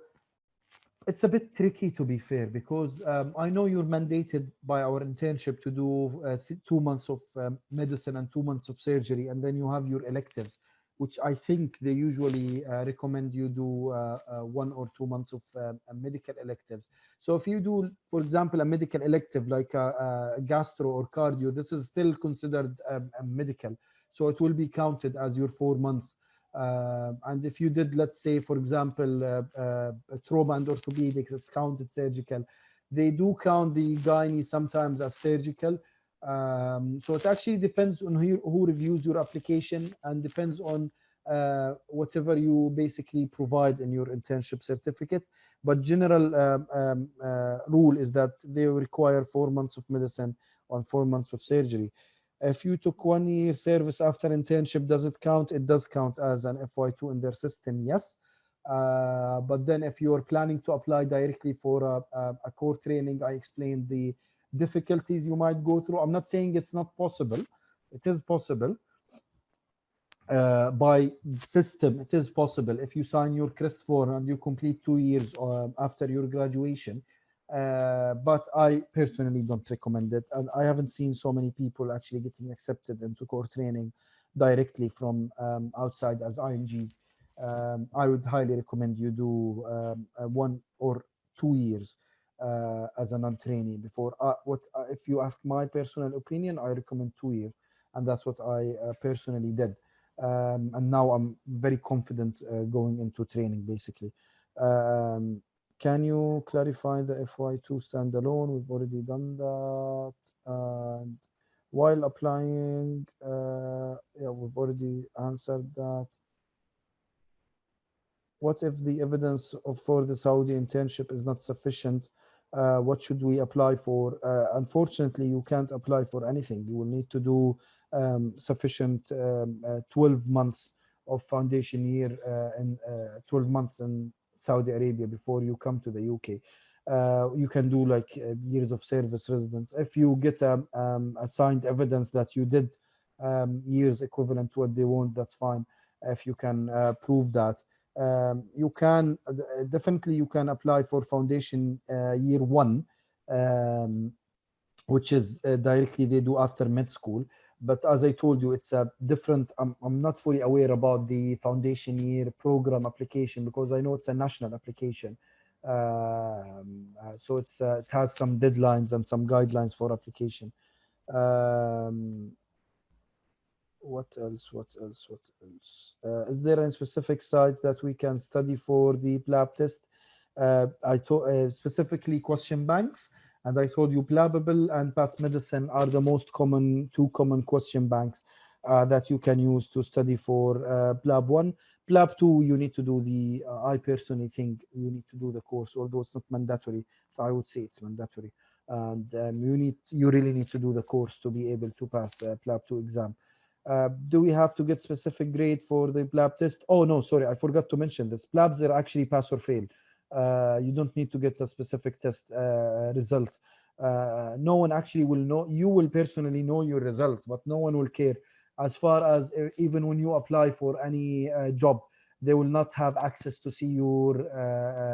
it's a bit tricky, to be fair, because I know you're mandated by our internship to do 2 months of medicine and 2 months of surgery, and then you have your electives, which I think they usually recommend you do 1 or 2 months of medical electives. So if you do, for example, a medical elective like a gastro or cardio, this is still considered a medical. So it will be counted as your 4 months. And if you did, let's say, for example, trauma and orthopedics, it's counted surgical. They do count the gynae sometimes as surgical. So it actually depends on who reviews your application, and depends on whatever you basically provide in your internship certificate. But general rule is that they require 4 months of medicine and 4 months of surgery. If you took 1 year service after internship, does it count? It does count as an FY2 in their system, yes. But then if you are planning to apply directly for a core training, I explained the difficulties you might go through. I'm not saying it's not possible. It is possible. By system, it is possible. If you sign your CREST form and you complete 2 years after your graduation, but I personally don't recommend it, and I haven't seen so many people actually getting accepted into core training directly from outside as IMGs. I would highly recommend you do 1 or 2 years as a non-trainee before. If you ask my personal opinion, I recommend 2 years, and that's what I personally did. And now I'm very confident going into training, basically. Can you clarify the FY2 standalone? We've already done that. And while applying, yeah, we've already answered that. What if the evidence for the Saudi internship is not sufficient? What should we apply for? Unfortunately, you can't apply for anything. You will need to do sufficient 12 months of foundation year and 12 months in Saudi Arabia before you come to the UK. You can do like years of service residence. If you get assigned evidence that you did years equivalent to what they want, that's fine. If you can prove that. You can definitely you can apply for foundation year 1, which is directly they do after med school. But as I told you, it's a different. I'm not fully aware about the foundation year program application, because I know it's a national application. So it has some deadlines and some guidelines for application. What else? What else? What else? Is there any specific site that we can study for the PLAB test? I told specifically question banks, and I told you Plabbable and Past Medicine are the most common two common question banks that you can use to study for PLAB 1. PLAB 2, you need to do the. I personally think you need to do the course, although it's not mandatory. But I would say it's mandatory, and you really need to do the course to be able to pass PLAB 2 exam. Do we have to get specific grade for the PLAB test? Oh no, sorry, I forgot to mention this. PLABs are actually pass or fail. You don't need to get a specific test result. No one actually will know. You will personally know your result, but no one will care. As far as even when you apply for any job, they will not have access to see your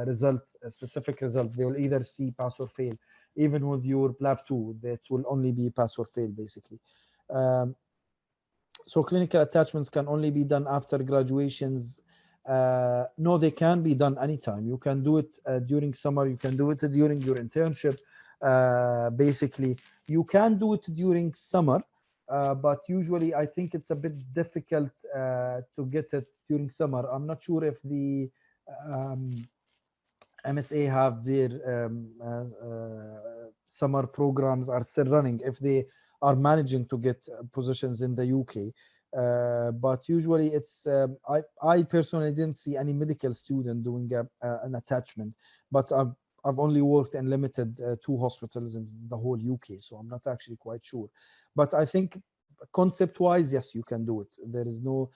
result, a specific result. They will either see pass or fail. Even with your PLAB 2, that will only be pass or fail, basically. So clinical attachments can only be done after graduations. No, they can be done anytime. You can do it during summer. You can do it during your internship. Basically, you can do it during summer, but usually I think it's a bit difficult to get it during summer. I'm not sure if the MSA have their summer programs are still running, if they are managing to get positions in the UK. But usually it's, I personally didn't see any medical student doing an attachment, but I've only worked in limited 2 hospitals in the whole UK, so I'm not actually quite sure. But I think concept-wise, yes, you can do it. There is no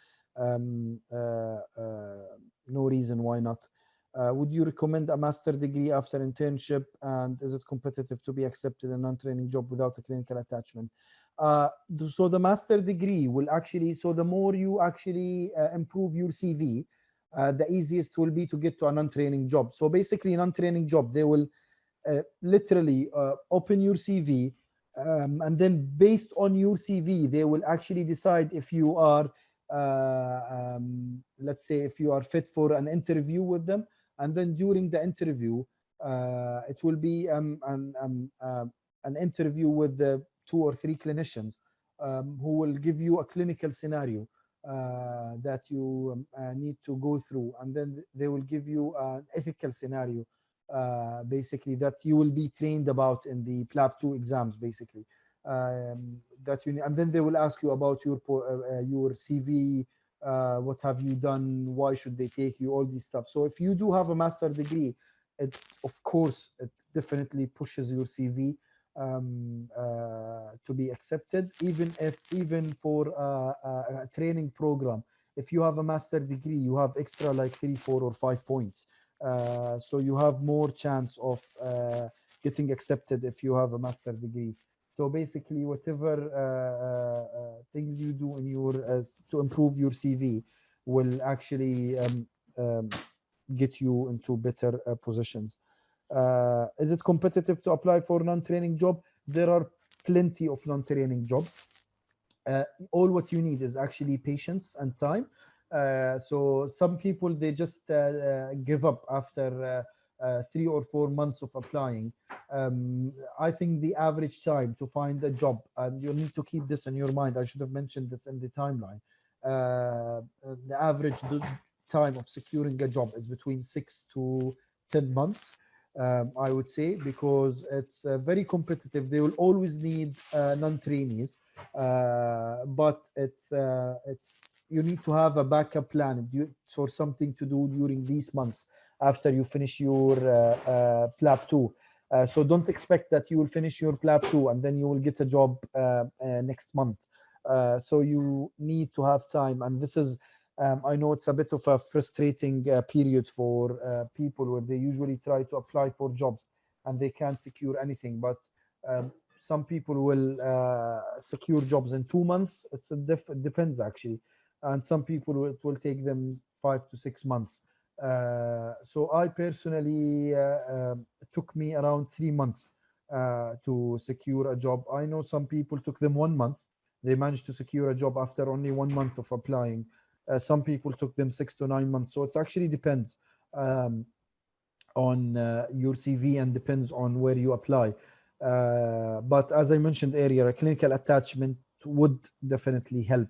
reason why not. Would you recommend a master degree after internship, and is it competitive to be accepted in a non-training job without a clinical attachment? So the master degree will actually, so the more you actually improve your CV, the easiest will be to get to a non-training job. So basically, a non-training job, they will literally open your CV, and then based on your CV, they will actually decide if you are, let's say, if you are fit for an interview with them. And then during the interview, it will be an interview with the 2 or 3 clinicians who will give you a clinical scenario that you need to go through, and then they will give you an ethical scenario, basically, that you will be trained about in the PLAB 2 exams, basically. That you, and then they will ask you about your CV. What have you done? Why should they take you? All these stuff. So if you do have a master degree, it, of course, it definitely pushes your CV to be accepted, even for a training program. If you have a master degree, you have extra like 3, 4, or 5 points. So you have more chance of getting accepted if you have a master degree. So basically, whatever things you do in your to improve your CV will actually get you into better positions. Is it competitive to apply for non-training job? There are plenty of non-training jobs. All what you need is actually patience and time. So some people, they just give up after 3 or 4 months of applying. I think the average time to find a job, and you need to keep this in your mind, I should have mentioned this in the timeline, the average time of securing a job is between 6 to 10 months, I would say, because it's very competitive. They will always need non-trainees, but it's you need to have a backup plan for something to do during these months after you finish your PLAB 2. So don't expect that you will finish your PLAB 2 and then you will get a job next month. So you need to have time, and this is I know it's a bit of a frustrating period for people, where they usually try to apply for jobs and they can't secure anything. But some people will secure jobs in 2 months. It depends actually, and some people it will take them 5 to 6 months. So I personally, it took me around 3 months to secure a job. I know some people took them 1 month. They managed to secure a job after only 1 month of applying. Some people took them 6 to 9 months. So it actually depends. on your CV and depends on where you apply. But as I mentioned earlier, a clinical attachment would definitely help.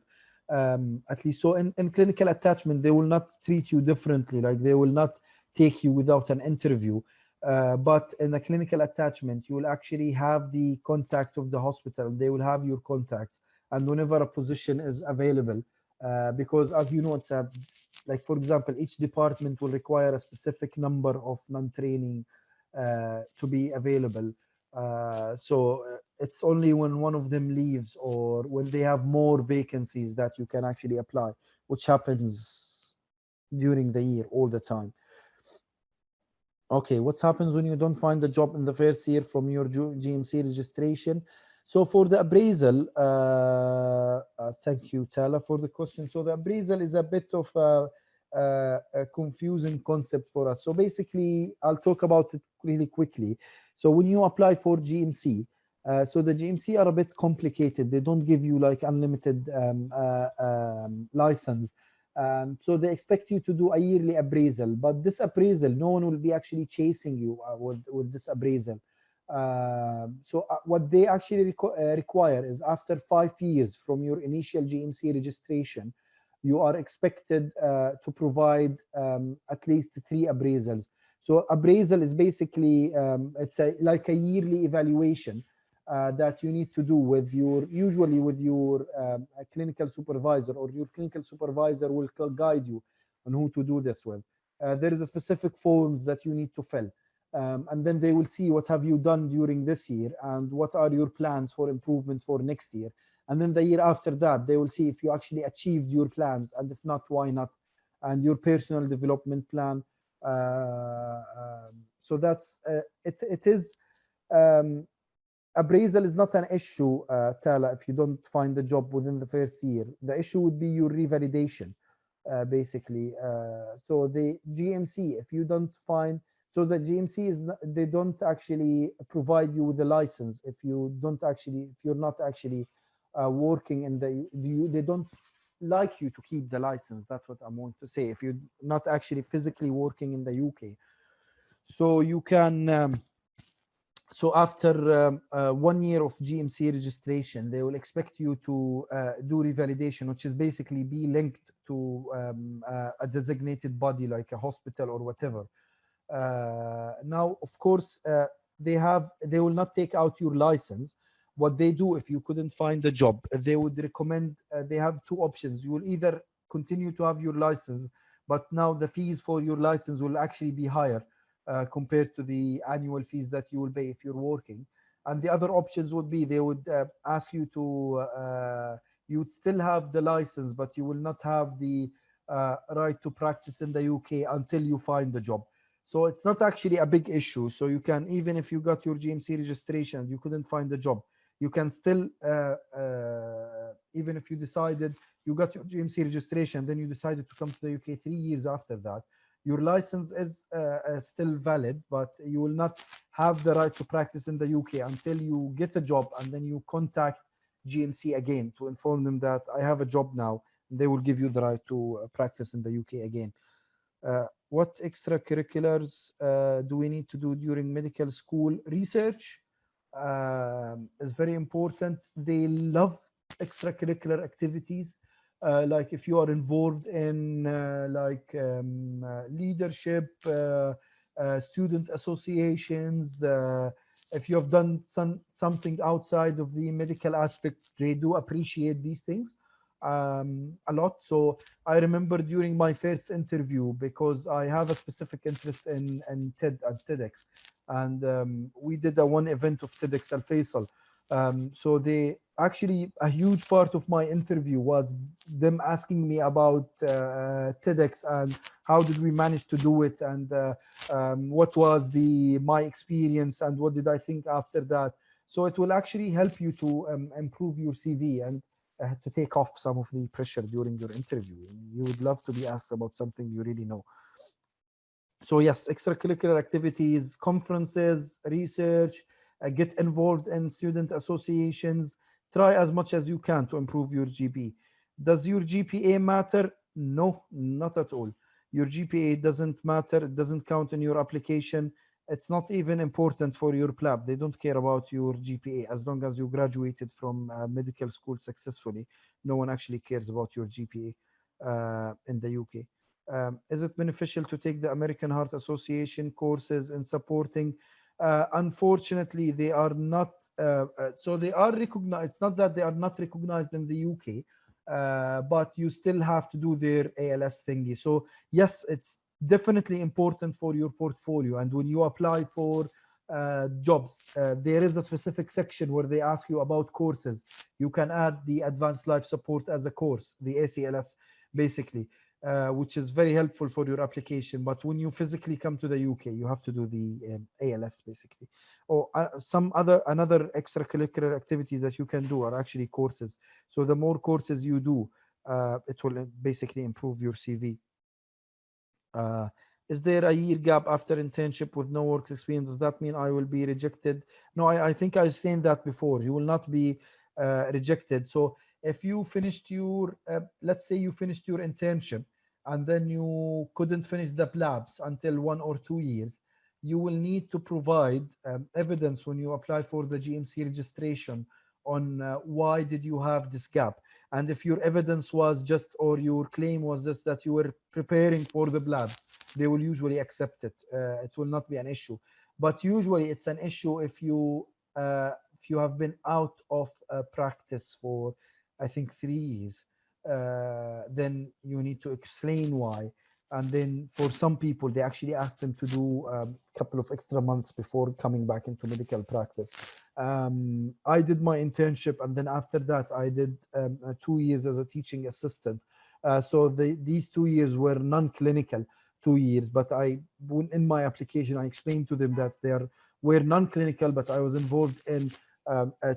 At least so in clinical attachment, they will not treat you differently. Like they will not take you without an interview. But in a clinical attachment, you will actually have the contact of the hospital. They will have your contacts. And whenever a position is available, because as you know, it's a like for example, each department will require a specific number of non-training to be available. So it's only when one of them leaves or when they have more vacancies that you can actually apply, which happens during the year all the time. Okay, what happens when you don't find a job in the first year from your GMC registration? So for the appraisal, thank you, Tala, for the question. So the appraisal is a bit of a confusing concept for us. So basically, I'll talk about it really quickly. So when you apply for GMC, so the GMC are a bit complicated. They don't give you like unlimited license. So they expect you to do a yearly appraisal, but this appraisal, no one will be actually chasing you with this appraisal. What they actually require is after 5 years from your initial GMC registration, you are expected to provide at least 3 appraisals. So appraisal is basically, it's like a yearly evaluation that you need to do with usually with your clinical supervisor, or your clinical supervisor will guide you on who to do this with. There is a specific forms that you need to fill. And then they will see what have you done during this year and what are your plans for improvement for next year. And then the year after that, they will see if you actually achieved your plans, and if not, why not, and your personal development plan. So that's it. It is appraisal is not an issue, Tala, if you don't find the job within the first year. The issue would be your revalidation, basically. So the GMC, if you don't find, so the GMC is not, they don't actually provide you with the license if you don't actually, if you're not actually working in they don't like you to keep the license. That's what I want to say. If you're not actually physically working in the UK, so you can. So after 1 year of GMC registration, they will expect you to do revalidation, which is basically be linked to a designated body like a hospital or whatever. Now, of course, they will not take out your license. What they do, if you couldn't find a job, they would recommend, they have 2 options. You will either continue to have your license, but now the fees for your license will actually be higher compared to the annual fees that you will pay if you're working. And the other options would be they would ask you to, you would still have the license, but you will not have the right to practice in the UK until you find the job. So it's not actually a big issue. So you can, even if you got your GMC registration, you couldn't find a job, you can still, even if you decided you got your GMC registration, then you decided to come to the UK 3 years after that, your license is still valid, but you will not have the right to practice in the UK until you get a job, and then you contact GMC again to inform them that I have a job now, and they will give you the right to practice in the UK again. What extracurriculars do we need to do during medical school? Research is very important. They love extracurricular activities. Like if you are involved in leadership, student associations, if you have done something outside of the medical aspect, they do appreciate these things a lot. So I remember during my first interview, because I have a specific interest in TED and TEDx, and we did one event of TEDx Alfaisal. So they actually, a huge part of my interview was them asking me about TEDx and how did we manage to do it, and what was my experience and what did I think after that. So it will actually help you to improve your CV and to take off some of the pressure during your interview. You would love to be asked about something you really know. So yes, extracurricular activities, conferences, research, get involved in student associations, try as much as you can to improve your GP. Does your GPA matter? No, not at all. Your GPA doesn't matter. It doesn't count in your application. It's not even important for your PLAB. They don't care about your GPA as long as you graduated from medical school successfully. No one actually cares about your GPA in the UK. Is it beneficial to take the American Heart Association courses in supporting? Unfortunately, they are not. So they are recognized. It's not that they are not recognized in the UK, but you still have to do their ALS thingy. So yes, it's definitely important for your portfolio. And when you apply for jobs, there is a specific section where they ask you about courses. You can add the advanced life support as a course, the ACLS, basically. Which is very helpful for your application. But when you physically come to the UK, you have to do the ALS basically. Or another extracurricular activities that you can do are actually courses. So the more courses you do, it will basically improve your CV. Is there a year gap after internship with no work experience? Does that mean I will be rejected? No, I think I've seen that before. You will not be rejected. So if you finished your, let's say you finished your internship and then you couldn't finish the PLABs until 1 or 2 years, you will need to provide evidence when you apply for the GMC registration on why did you have this gap. And if your evidence was just, or your claim was just that you were preparing for the PLAB, they will usually accept it. It will not be an issue. But usually it's an issue if you have been out of practice for, I think, 3 years. Then you need to explain why. And then for some people, they actually ask them to do a couple of extra months before coming back into medical practice. I did my internship, and then after that, I did 2 years as a teaching assistant. So these 2 years were non-clinical 2 years, but in my application, I explained to them that were non-clinical, but I was involved in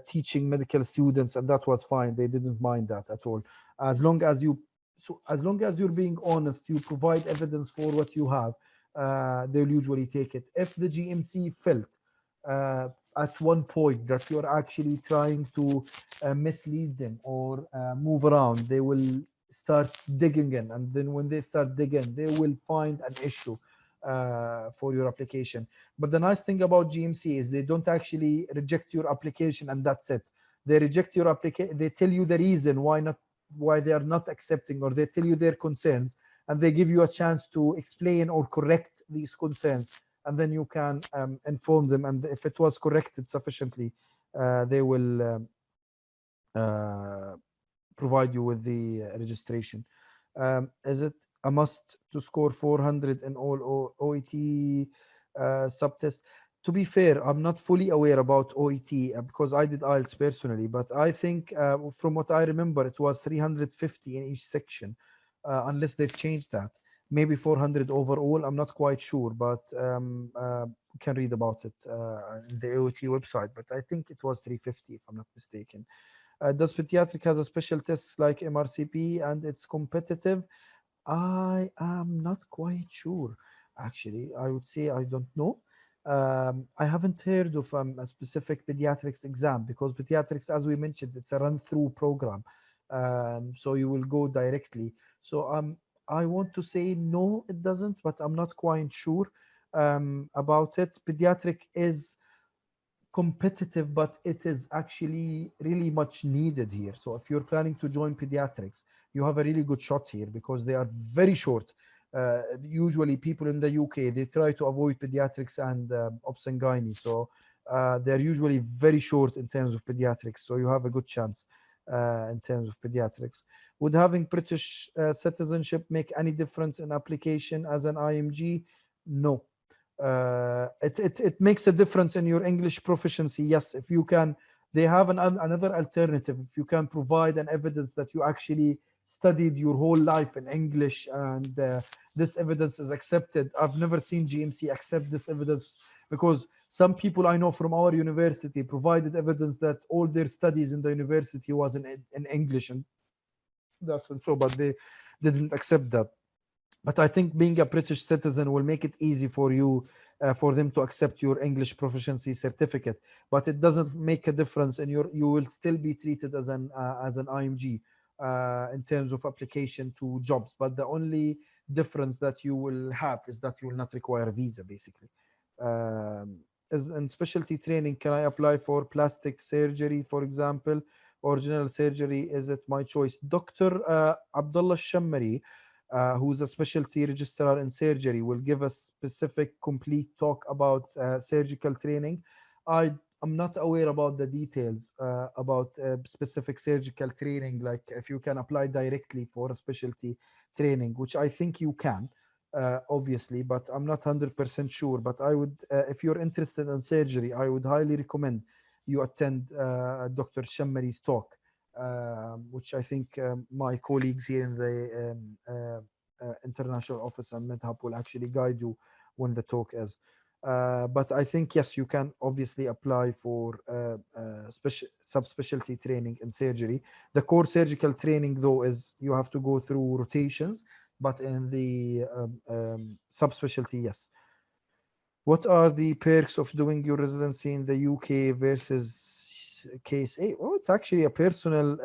teaching medical students, and that was fine. They didn't mind that at all. As long as you're being honest, you provide evidence for what you have, they'll usually take it. If the GMC felt at one point that you're actually trying to mislead them or move around, they will start digging in. And then when they start digging, they will find an issue for your application. But the nice thing about GMC is they don't actually reject your application and that's it. They reject your application. They tell you the reason why they are not accepting, or they tell you their concerns, and they give you a chance to explain or correct these concerns, and then you can inform them. And if it was corrected sufficiently, they will provide you with the registration. Is it a must to score 400 in all OET subtests? To be fair, I'm not fully aware about OET because I did IELTS personally, but I think from what I remember, it was 350 in each section, unless they've changed that. Maybe 400 overall, I'm not quite sure, but we can read about it in the OET website, but I think it was 350 if I'm not mistaken. Does pediatric has a special test like MRCP and it's competitive? I am not quite sure, actually. I would say I don't know. I haven't heard of a specific pediatrics exam because pediatrics, as we mentioned, it's a run-through program. So you will go directly. So I want to say no, it doesn't, but I'm not quite sure about it. Pediatric is competitive, but it is actually really much needed here. So if you're planning to join pediatrics, you have a really good shot here because they are very short. Usually people in the UK, they try to avoid pediatrics and obs and gynae. So they're usually very short in terms of pediatrics. So you have a good chance in terms of pediatrics. Would having British citizenship make any difference in application as an IMG? No. It makes a difference in your English proficiency. Yes, if you can, they have another alternative. If you can provide an evidence that you actually studied your whole life in English and this evidence is accepted. I've never seen GMC accept this evidence because some people I know from our university provided evidence that all their studies in the university was in English, and that's and so, but they didn't accept that. But I think being a British citizen will make it easy for you, for them to accept your English proficiency certificate. But it doesn't make a difference, and you will still be treated as an IMG in terms of application to jobs. But the only difference that you will have is that you will not require a visa, basically. As in specialty training, can I apply for plastic surgery, for example, or general surgery? Is it my choice? Dr. Abdullah Shammari, who's a specialty registrar in surgery, will give a specific, complete talk about surgical training. I'm not aware about the details about specific surgical training, like if you can apply directly for a specialty training, which I think you can, obviously, but I'm not 100% sure. But I would, if you're interested in surgery, I would highly recommend you attend Dr. Shammari's talk, which I think my colleagues here in the international office and MedHub will actually guide you when the talk is. But I think, yes, you can obviously apply for subspecialty training in surgery. The core surgical training, though, is you have to go through rotations, but in the subspecialty, yes. What are the perks of doing your residency in the UK versus case A? Oh, it's actually a personal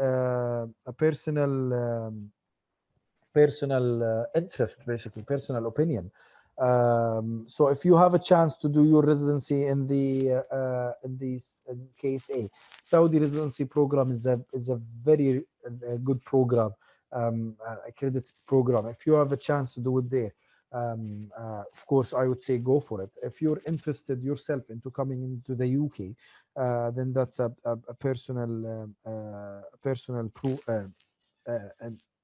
interest, basically personal opinion. So if you have a chance to do your residency in case A, Saudi residency program is a very good program, accredited program. If you have a chance to do it there, of course, I would say go for it. If you're interested yourself into coming into the UK, then that's a personal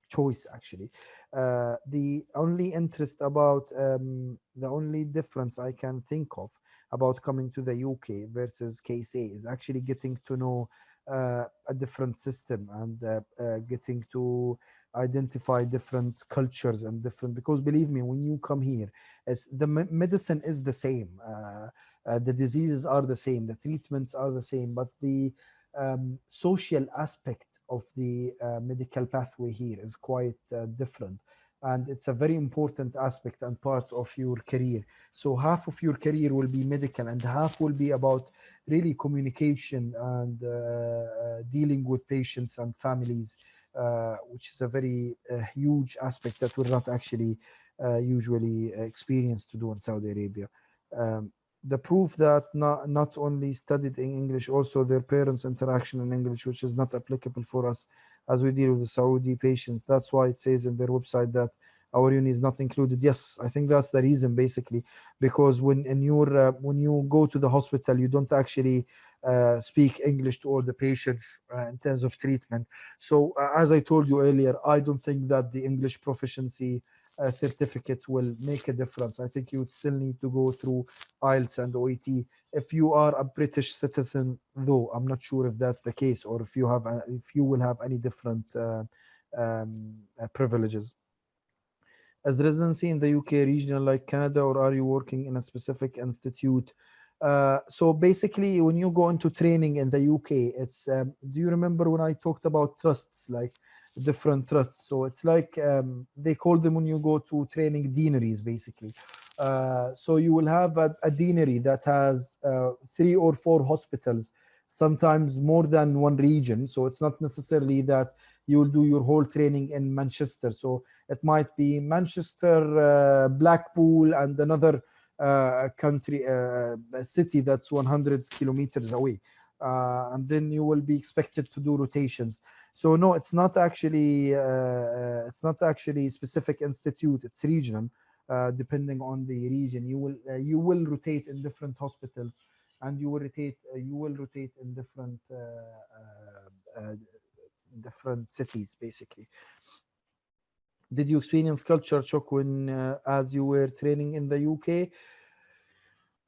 choice, actually. The only interest about the only difference I can think of about coming to the UK versus case A is actually getting to know a different system and getting to identify different cultures and different, because believe me, when you come here, the medicine is the same, the diseases are the same, the treatments are the same, but the social aspect of the medical pathway here is quite different, and it's a very important aspect and part of your career. So half of your career will be medical and half will be about really communication and dealing with patients and families, which is a very huge aspect that we're not actually usually experienced to do in Saudi Arabia. The proof that not only studied in English, also their parents' interaction in English, which is not applicable for us as we deal with the Saudi patients. That's why it says in their website that our uni is not included. Yes, I think that's the reason, basically, because when you go to the hospital, you don't actually speak English to all the patients in terms of treatment. So as I told you earlier, I don't think that the English proficiency certificate will make a difference. I think you would still need to go through IELTS and OET. If you are a British citizen, though, I'm not sure if that's the case, or if you will have any different privileges. Is residency in the UK regional like Canada, or are you working in a specific institute? So basically, when you go into training in the UK, it's do you remember when I talked about trusts, like different trusts? So it's like they call them, when you go to training, deaneries, basically. So you will have a deanery that has 3 or 4 hospitals, sometimes more than one region. So it's not necessarily that you will do your whole training in Manchester. So it might be Manchester, Blackpool, and another country, city that's 100 kilometers away. And then you will be expected to do rotations. So no, it's not actually specific institute. It's regional, depending on the region. You will rotate in different hospitals, and you will rotate in different cities, basically. Did you experience culture shock when as you were training in the UK?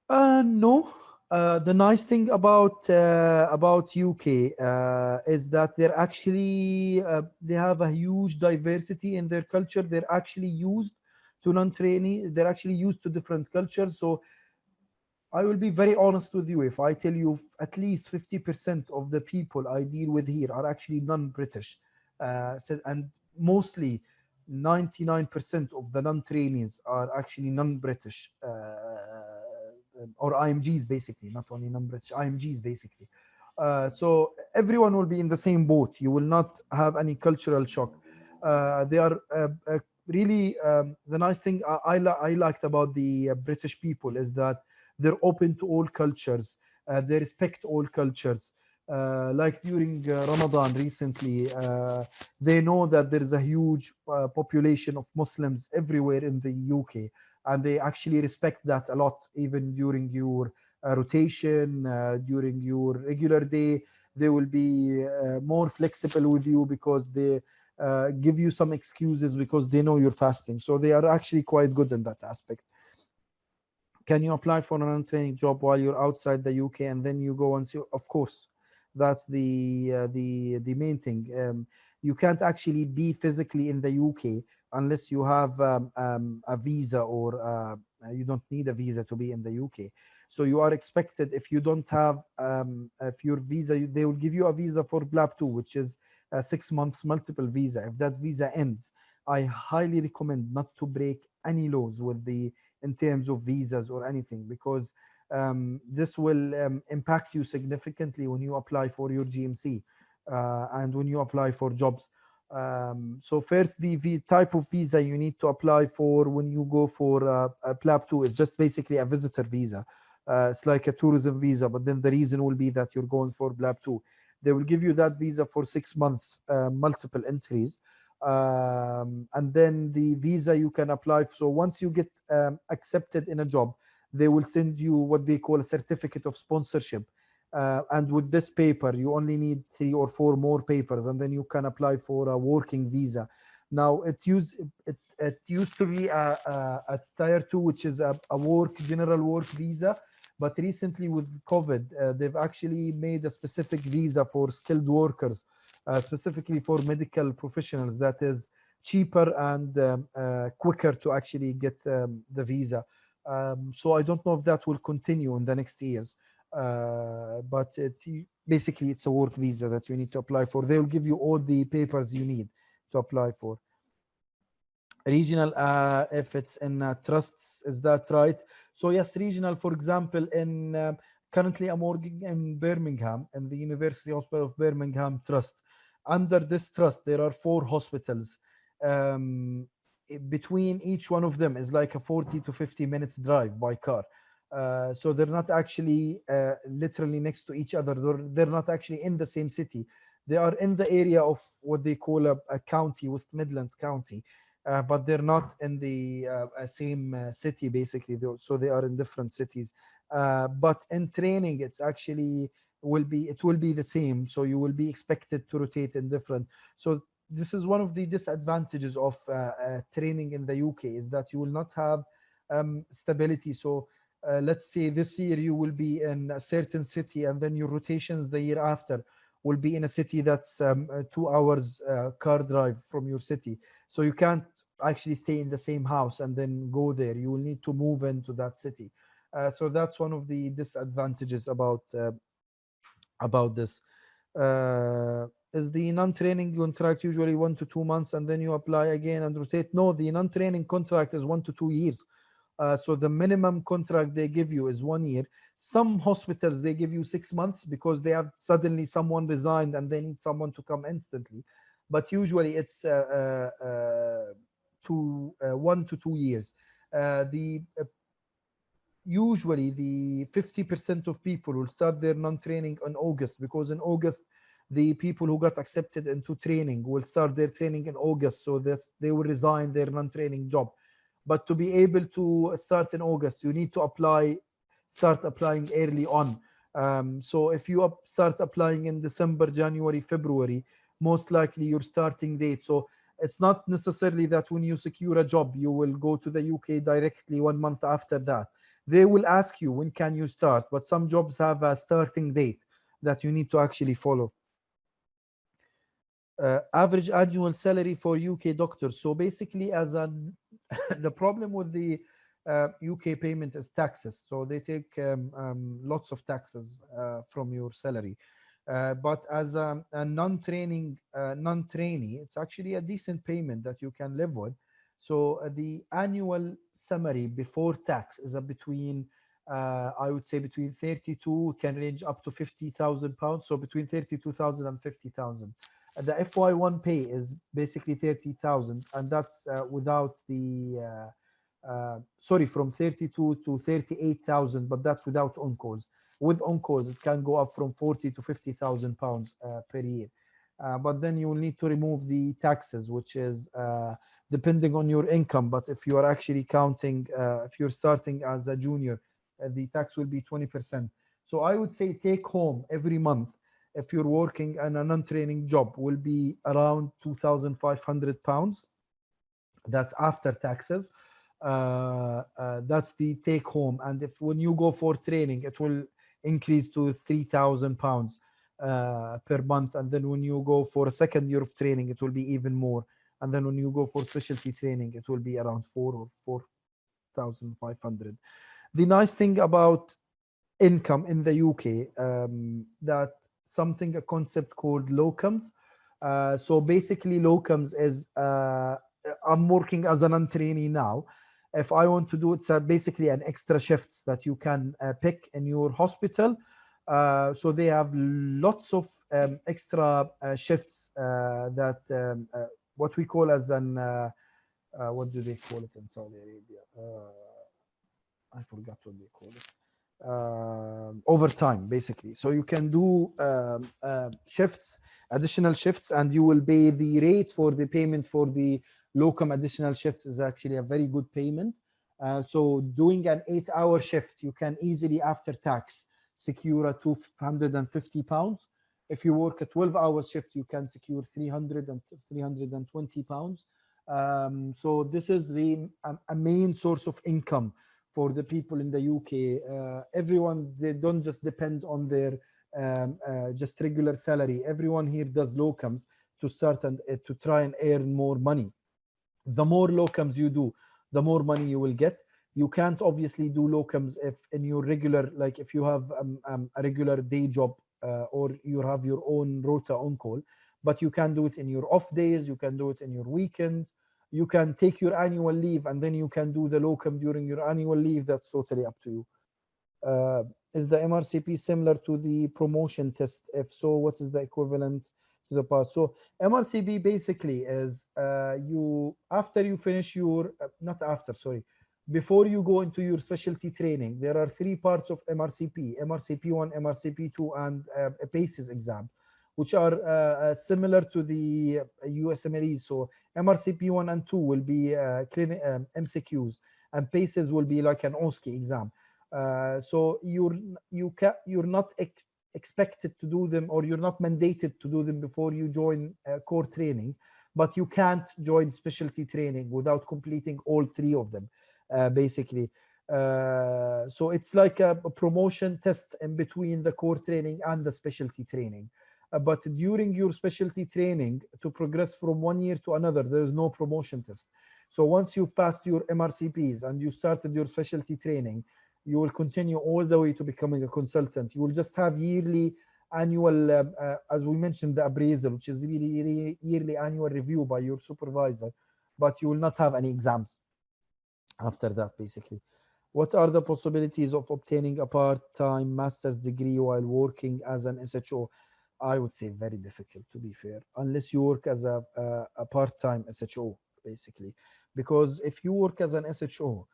No. The nice thing about UK is that they have a huge diversity in their culture. They're actually used to non-trainee. They're actually used to different cultures. So I will be very honest with you if I tell you at least 50% of the people I deal with here are actually non-British, and mostly 99% of the non-trainees are actually non-British, or IMGs, basically, not only non-British, IMGs, basically. So everyone will be in the same boat. You will not have any cultural shock. They are really, the nice thing I liked about the British people is that they're open to all cultures. They respect all cultures. Like during Ramadan recently, they know that there is a huge population of Muslims everywhere in the UK, and they actually respect that a lot, even during your rotation, during your regular day. They will be more flexible with you because they give you some excuses because they know you're fasting. So they are actually quite good in that aspect. Can you apply for an untraining job while you're outside the UK and then you go and see? Of course, that's the main thing. You can't actually be physically in the UK unless you have a visa, or you don't need a visa to be in the UK. So you are expected, if you don't have if your visa, they will give you a visa for PLAB 2, which is a 6 months multiple visa. If that visa ends, I highly recommend not to break any laws with the in terms of visas or anything, because this will impact you significantly when you apply for your GMC and when you apply for jobs. So first, the type of visa you need to apply for when you go for a PLAB 2 is just basically a visitor visa. It's like a tourism visa, but then the reason will be that you're going for PLAB 2. They will give you that visa for 6 months, multiple entries, and then the visa you can apply. So once you get accepted in a job, they will send you what they call a certificate of sponsorship, and with this paper you only need 3 or 4 more papers, and then you can apply for a working visa. Now it used to be a tier 2, which is a work general work visa, but recently with COVID, they've actually made a specific visa for skilled workers, specifically for medical professionals, that is cheaper and quicker to actually get the visa. So I don't know if that will continue in the next years, but basically it's a work visa that you need to apply for. They will give you all the papers you need to apply for. Regional, if it's in trusts, is that right? So yes, regional, for example, in currently I'm working in Birmingham, in the University Hospital of Birmingham Trust. Under this trust, there are 4 hospitals. Between each one of them is like a 40 to 50 minutes drive by car. So they're not actually literally next to each other. They're not actually in the same city. They are in the area of what they call a county, West Midlands County, but they're not in the same city, basically. So they are in different cities. But in training, it's actually it will be the same. So you will be expected to rotate in different. So this is one of the disadvantages of training in the UK, is that you will not have stability. So let's say this year you will be in a certain city, and then your rotations the year after will be in a city that's 2 hours car drive from your city. So you can't actually stay in the same house and then go there. You will need to move into that city. So that's one of the disadvantages about this. Uh, is the non-training contract usually 1 to 2 months and then you apply again and rotate? No, the non-training contract is 1 to 2 years. So the minimum contract they give you is 1 year. Some hospitals, they give you 6 months because they have suddenly someone resigned and they need someone to come instantly. But usually it's 1 to 2 years. The Usually the 50% of people will start their non-training in August, because in August the people who got accepted into training will start their training in August, so that they will resign their non-training job. But to be able to start in August, you need to start applying early on. So if you start applying in December, January, February, most likely your starting date. So it's not necessarily that when you secure a job, you will go to the UK directly 1 month after that. They will ask you when can you start, but some jobs have a starting date that you need to actually follow. Average annual salary for UK doctors. So basically, the problem with the UK payment is taxes. So they take lots of taxes from your salary. But as a non-trainee, it's actually a decent payment that you can live with. So the annual summary before tax is I would say between 32, can range up to £50,000. So between 32,000 and 50,000. The FY1 pay is basically 30,000, and that's without the sorry, from 32 to 38,000, but that's without on calls. With on calls, it can go up from 40 to 50,000 pounds per year. But then you will need to remove the taxes, which is depending on your income. But if you are actually counting, if you're starting as a junior, the tax will be 20%. So I would say take home every month, if you're working in a non-training job, will be around 2,500 pounds. That's after taxes. That's the take home. And if when you go for training, it will increase to 3,000 pounds per month. And then when you go for a second year of training, it will be even more. And then when you go for specialty training, it will be around 4,500. The nice thing about income in the UK, that something, a concept called locums. So basically locums is, I'm working as an trainee now. If I want to do, it's basically an extra shifts that you can pick in your hospital. So they have lots of extra shifts that what we call as an what do they call it in Saudi Arabia? I forgot what they call it. Overtime, basically. So you can do shifts, additional shifts, and you will pay the rate for the payment for the locum additional shifts is actually a very good payment. So doing an 8-hour shift, you can easily, after tax, secure a 250 pounds. If you work a 12-hour shift, you can secure 300 and 320 pounds. So this is the a main source of income for the people in the UK. Everyone, they don't just depend on their just regular salary. Everyone here does locums to start and to try and earn more money. The more locums you do, the more money you will get. You can't obviously do locums if in your regular, like if you have a regular day job or you have your own rota on call, but you can do it in your off days, you can do it in your weekends, you can take your annual leave and then you can do the locum during your annual leave. That's totally up to you. Is the MRCP similar to the promotion test? If so, what is the equivalent to the past? So MRCP basically is you, after you finish your, not after, sorry, before you go into your specialty training, there are 3 parts of MRCP: MRCP1, MRCP2, and a PACES exam, which are similar to the USMLE. So MRCP1 and 2 will be MCQs, and PACES will be like an OSCE exam. So you're not expected to do them, or you're not mandated to do them before you join core training, but you can't join specialty training without completing all 3 of them, basically. So it's like a promotion test in between the core training and the specialty training. But during your specialty training, to progress from one year to another, there is no promotion test. So once you've passed your MRCPs and you started your specialty training, you will continue all the way to becoming a consultant. You will just have yearly annual, as we mentioned, the appraisal, which is really yearly annual review by your supervisor, but you will not have any exams after that, basically. What are the possibilities of obtaining a part-time master's degree while working as an SHO? I would say very difficult, to be fair, unless you work as a part-time SHO, basically. Because if you work as an SHO,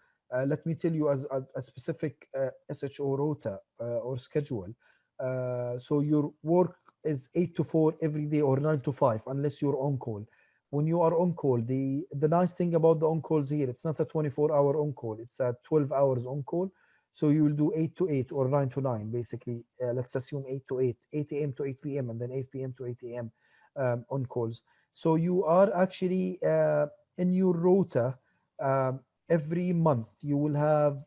let me tell you, as a specific SHO rota or schedule. So your work is 8 to 4 every day, or 9 to 5, unless you're on call. When you are on call, the nice thing about the on calls here, it's not a 24-hour on call, it's a 12 hours on call. So you will do 8 to 8 or 9 to 9, basically. Let's assume 8 to 8, 8 a.m. to 8 p.m., and then 8 p.m. to 8 a.m. On calls. So you are actually in your rota. Every month you will have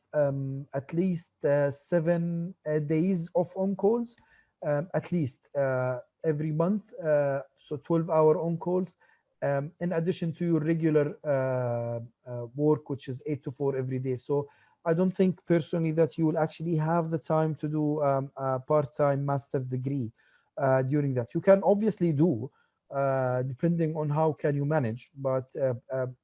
at least 7 days of on calls, at least every month. So 12-hour on calls, in addition to your regular work, which is 8 to 4 every day. So I don't think personally that you will actually have the time to do a part-time master's degree during that. You can obviously do, depending on how can you manage, but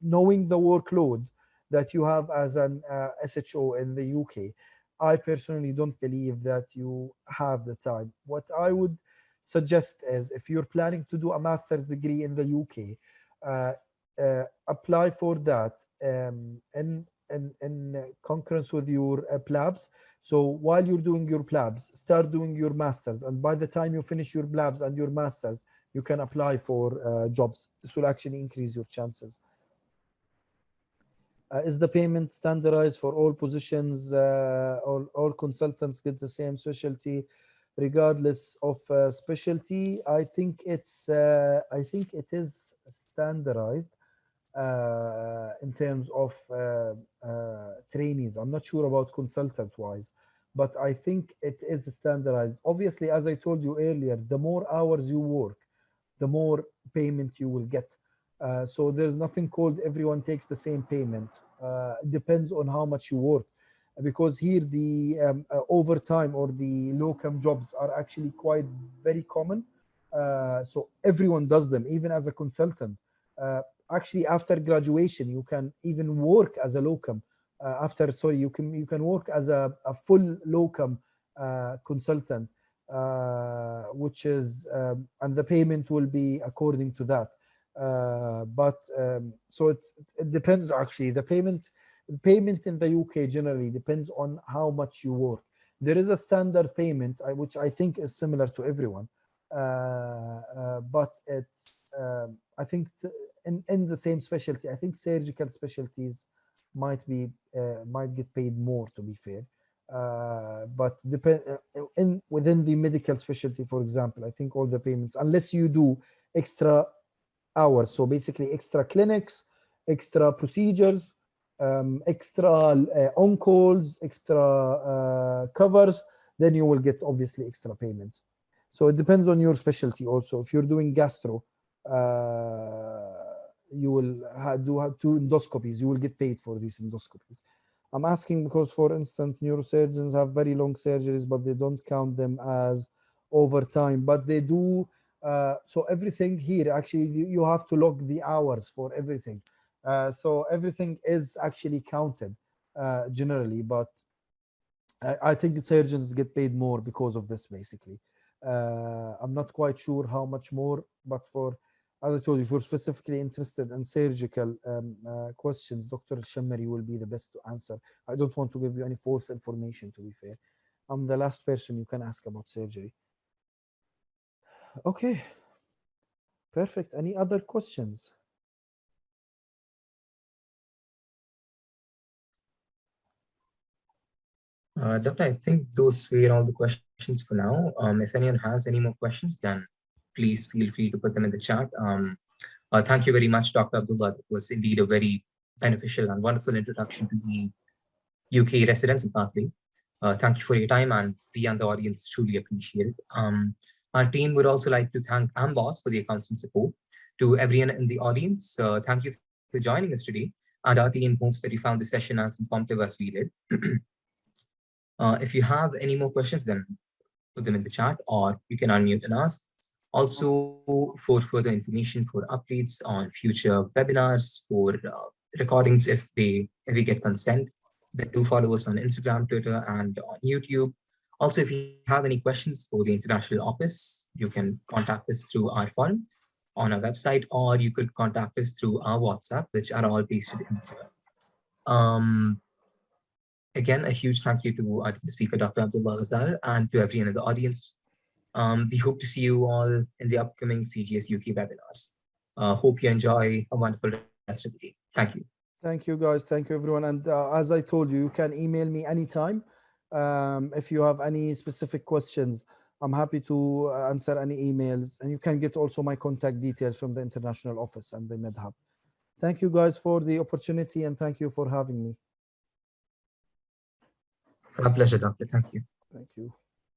knowing the workload that you have as an SHO in the UK, I personally don't believe that you have the time. What I would suggest is, if you're planning to do a master's degree in the UK, apply for that in concurrence with your PLABs. So while you're doing your PLABs, start doing your masters, and by the time you finish your PLABs and your masters, you can apply for jobs. This will actually increase your chances. Is the payment standardized for all positions? All consultants get the same specialty, regardless of specialty? I think it is standardized in terms of trainees. I'm not sure about consultant wise, but I think it is standardized. Obviously, as I told you earlier, the more hours you work, the more payment you will get. So there's nothing called everyone takes the same payment. It depends on how much you work, because here the overtime or the locum jobs are actually quite very common. So everyone does them, even as a consultant. Actually, after graduation, you can even work as a locum. You can work as a full locum consultant, which is and the payment will be according to that. So it depends. Actually, the payment in the UK generally depends on how much you work. There is a standard payment which I think is similar to everyone, but it's I think in the same specialty. I think surgical specialties might get paid more, to be fair. But within the medical specialty, for example, I think all the payments, unless you do extra hours, so basically extra clinics, extra procedures, extra on calls, extra covers, then you will get obviously extra payments. So it depends on your specialty also. If you're doing gastro, you will do 2 endoscopies, you will get paid for these endoscopies. I'm asking because, for instance, neurosurgeons have very long surgeries, but they don't count them as overtime, but they do. So everything here, actually, you have to log the hours for everything. So everything is actually counted generally, but I think the surgeons get paid more because of this, basically. I'm not quite sure how much more, but as I told you, if you're specifically interested in surgical questions, Dr. Shammari will be the best to answer. I don't want to give you any false information, to be fair. I'm the last person you can ask about surgery. Okay, perfect. Any other questions? Doctor, I think those were all the questions for now. If anyone has any more questions, then please feel free to put them in the chat. Thank you very much, Dr. Abdullah. It was indeed a very beneficial and wonderful introduction to the UK residency pathway. Thank you for your time, and we and the audience truly appreciate it. Our team would also like to thank Amboss for the accounts and support. To everyone in the audience, thank you for joining us today, and our team hopes that you found the session as informative as we did. If you have any more questions, then put them in the chat, or you can unmute and ask. Also, for further information, for updates on future webinars, for recordings, if we get consent, then do follow us on Instagram, Twitter, and on YouTube. Also, if you have any questions for the international office, you can contact us through our forum on our website, or you could contact us through our WhatsApp, which are all pasted in here. Again, a huge thank you to our speaker, Dr. Abdalla Gazal, and to everyone in the audience. We hope to see you all in the upcoming CGS UK webinars. Hope you enjoy a wonderful rest of the day. Thank you. Thank you, guys. Thank you, everyone. And as I told you, you can email me anytime. If you have any specific questions, I'm happy to answer any emails. And you can get also my contact details from the international office and the MedHub. Thank you, guys, for the opportunity, and thank you for having me. My pleasure, Doctor. Thank you. Thank you.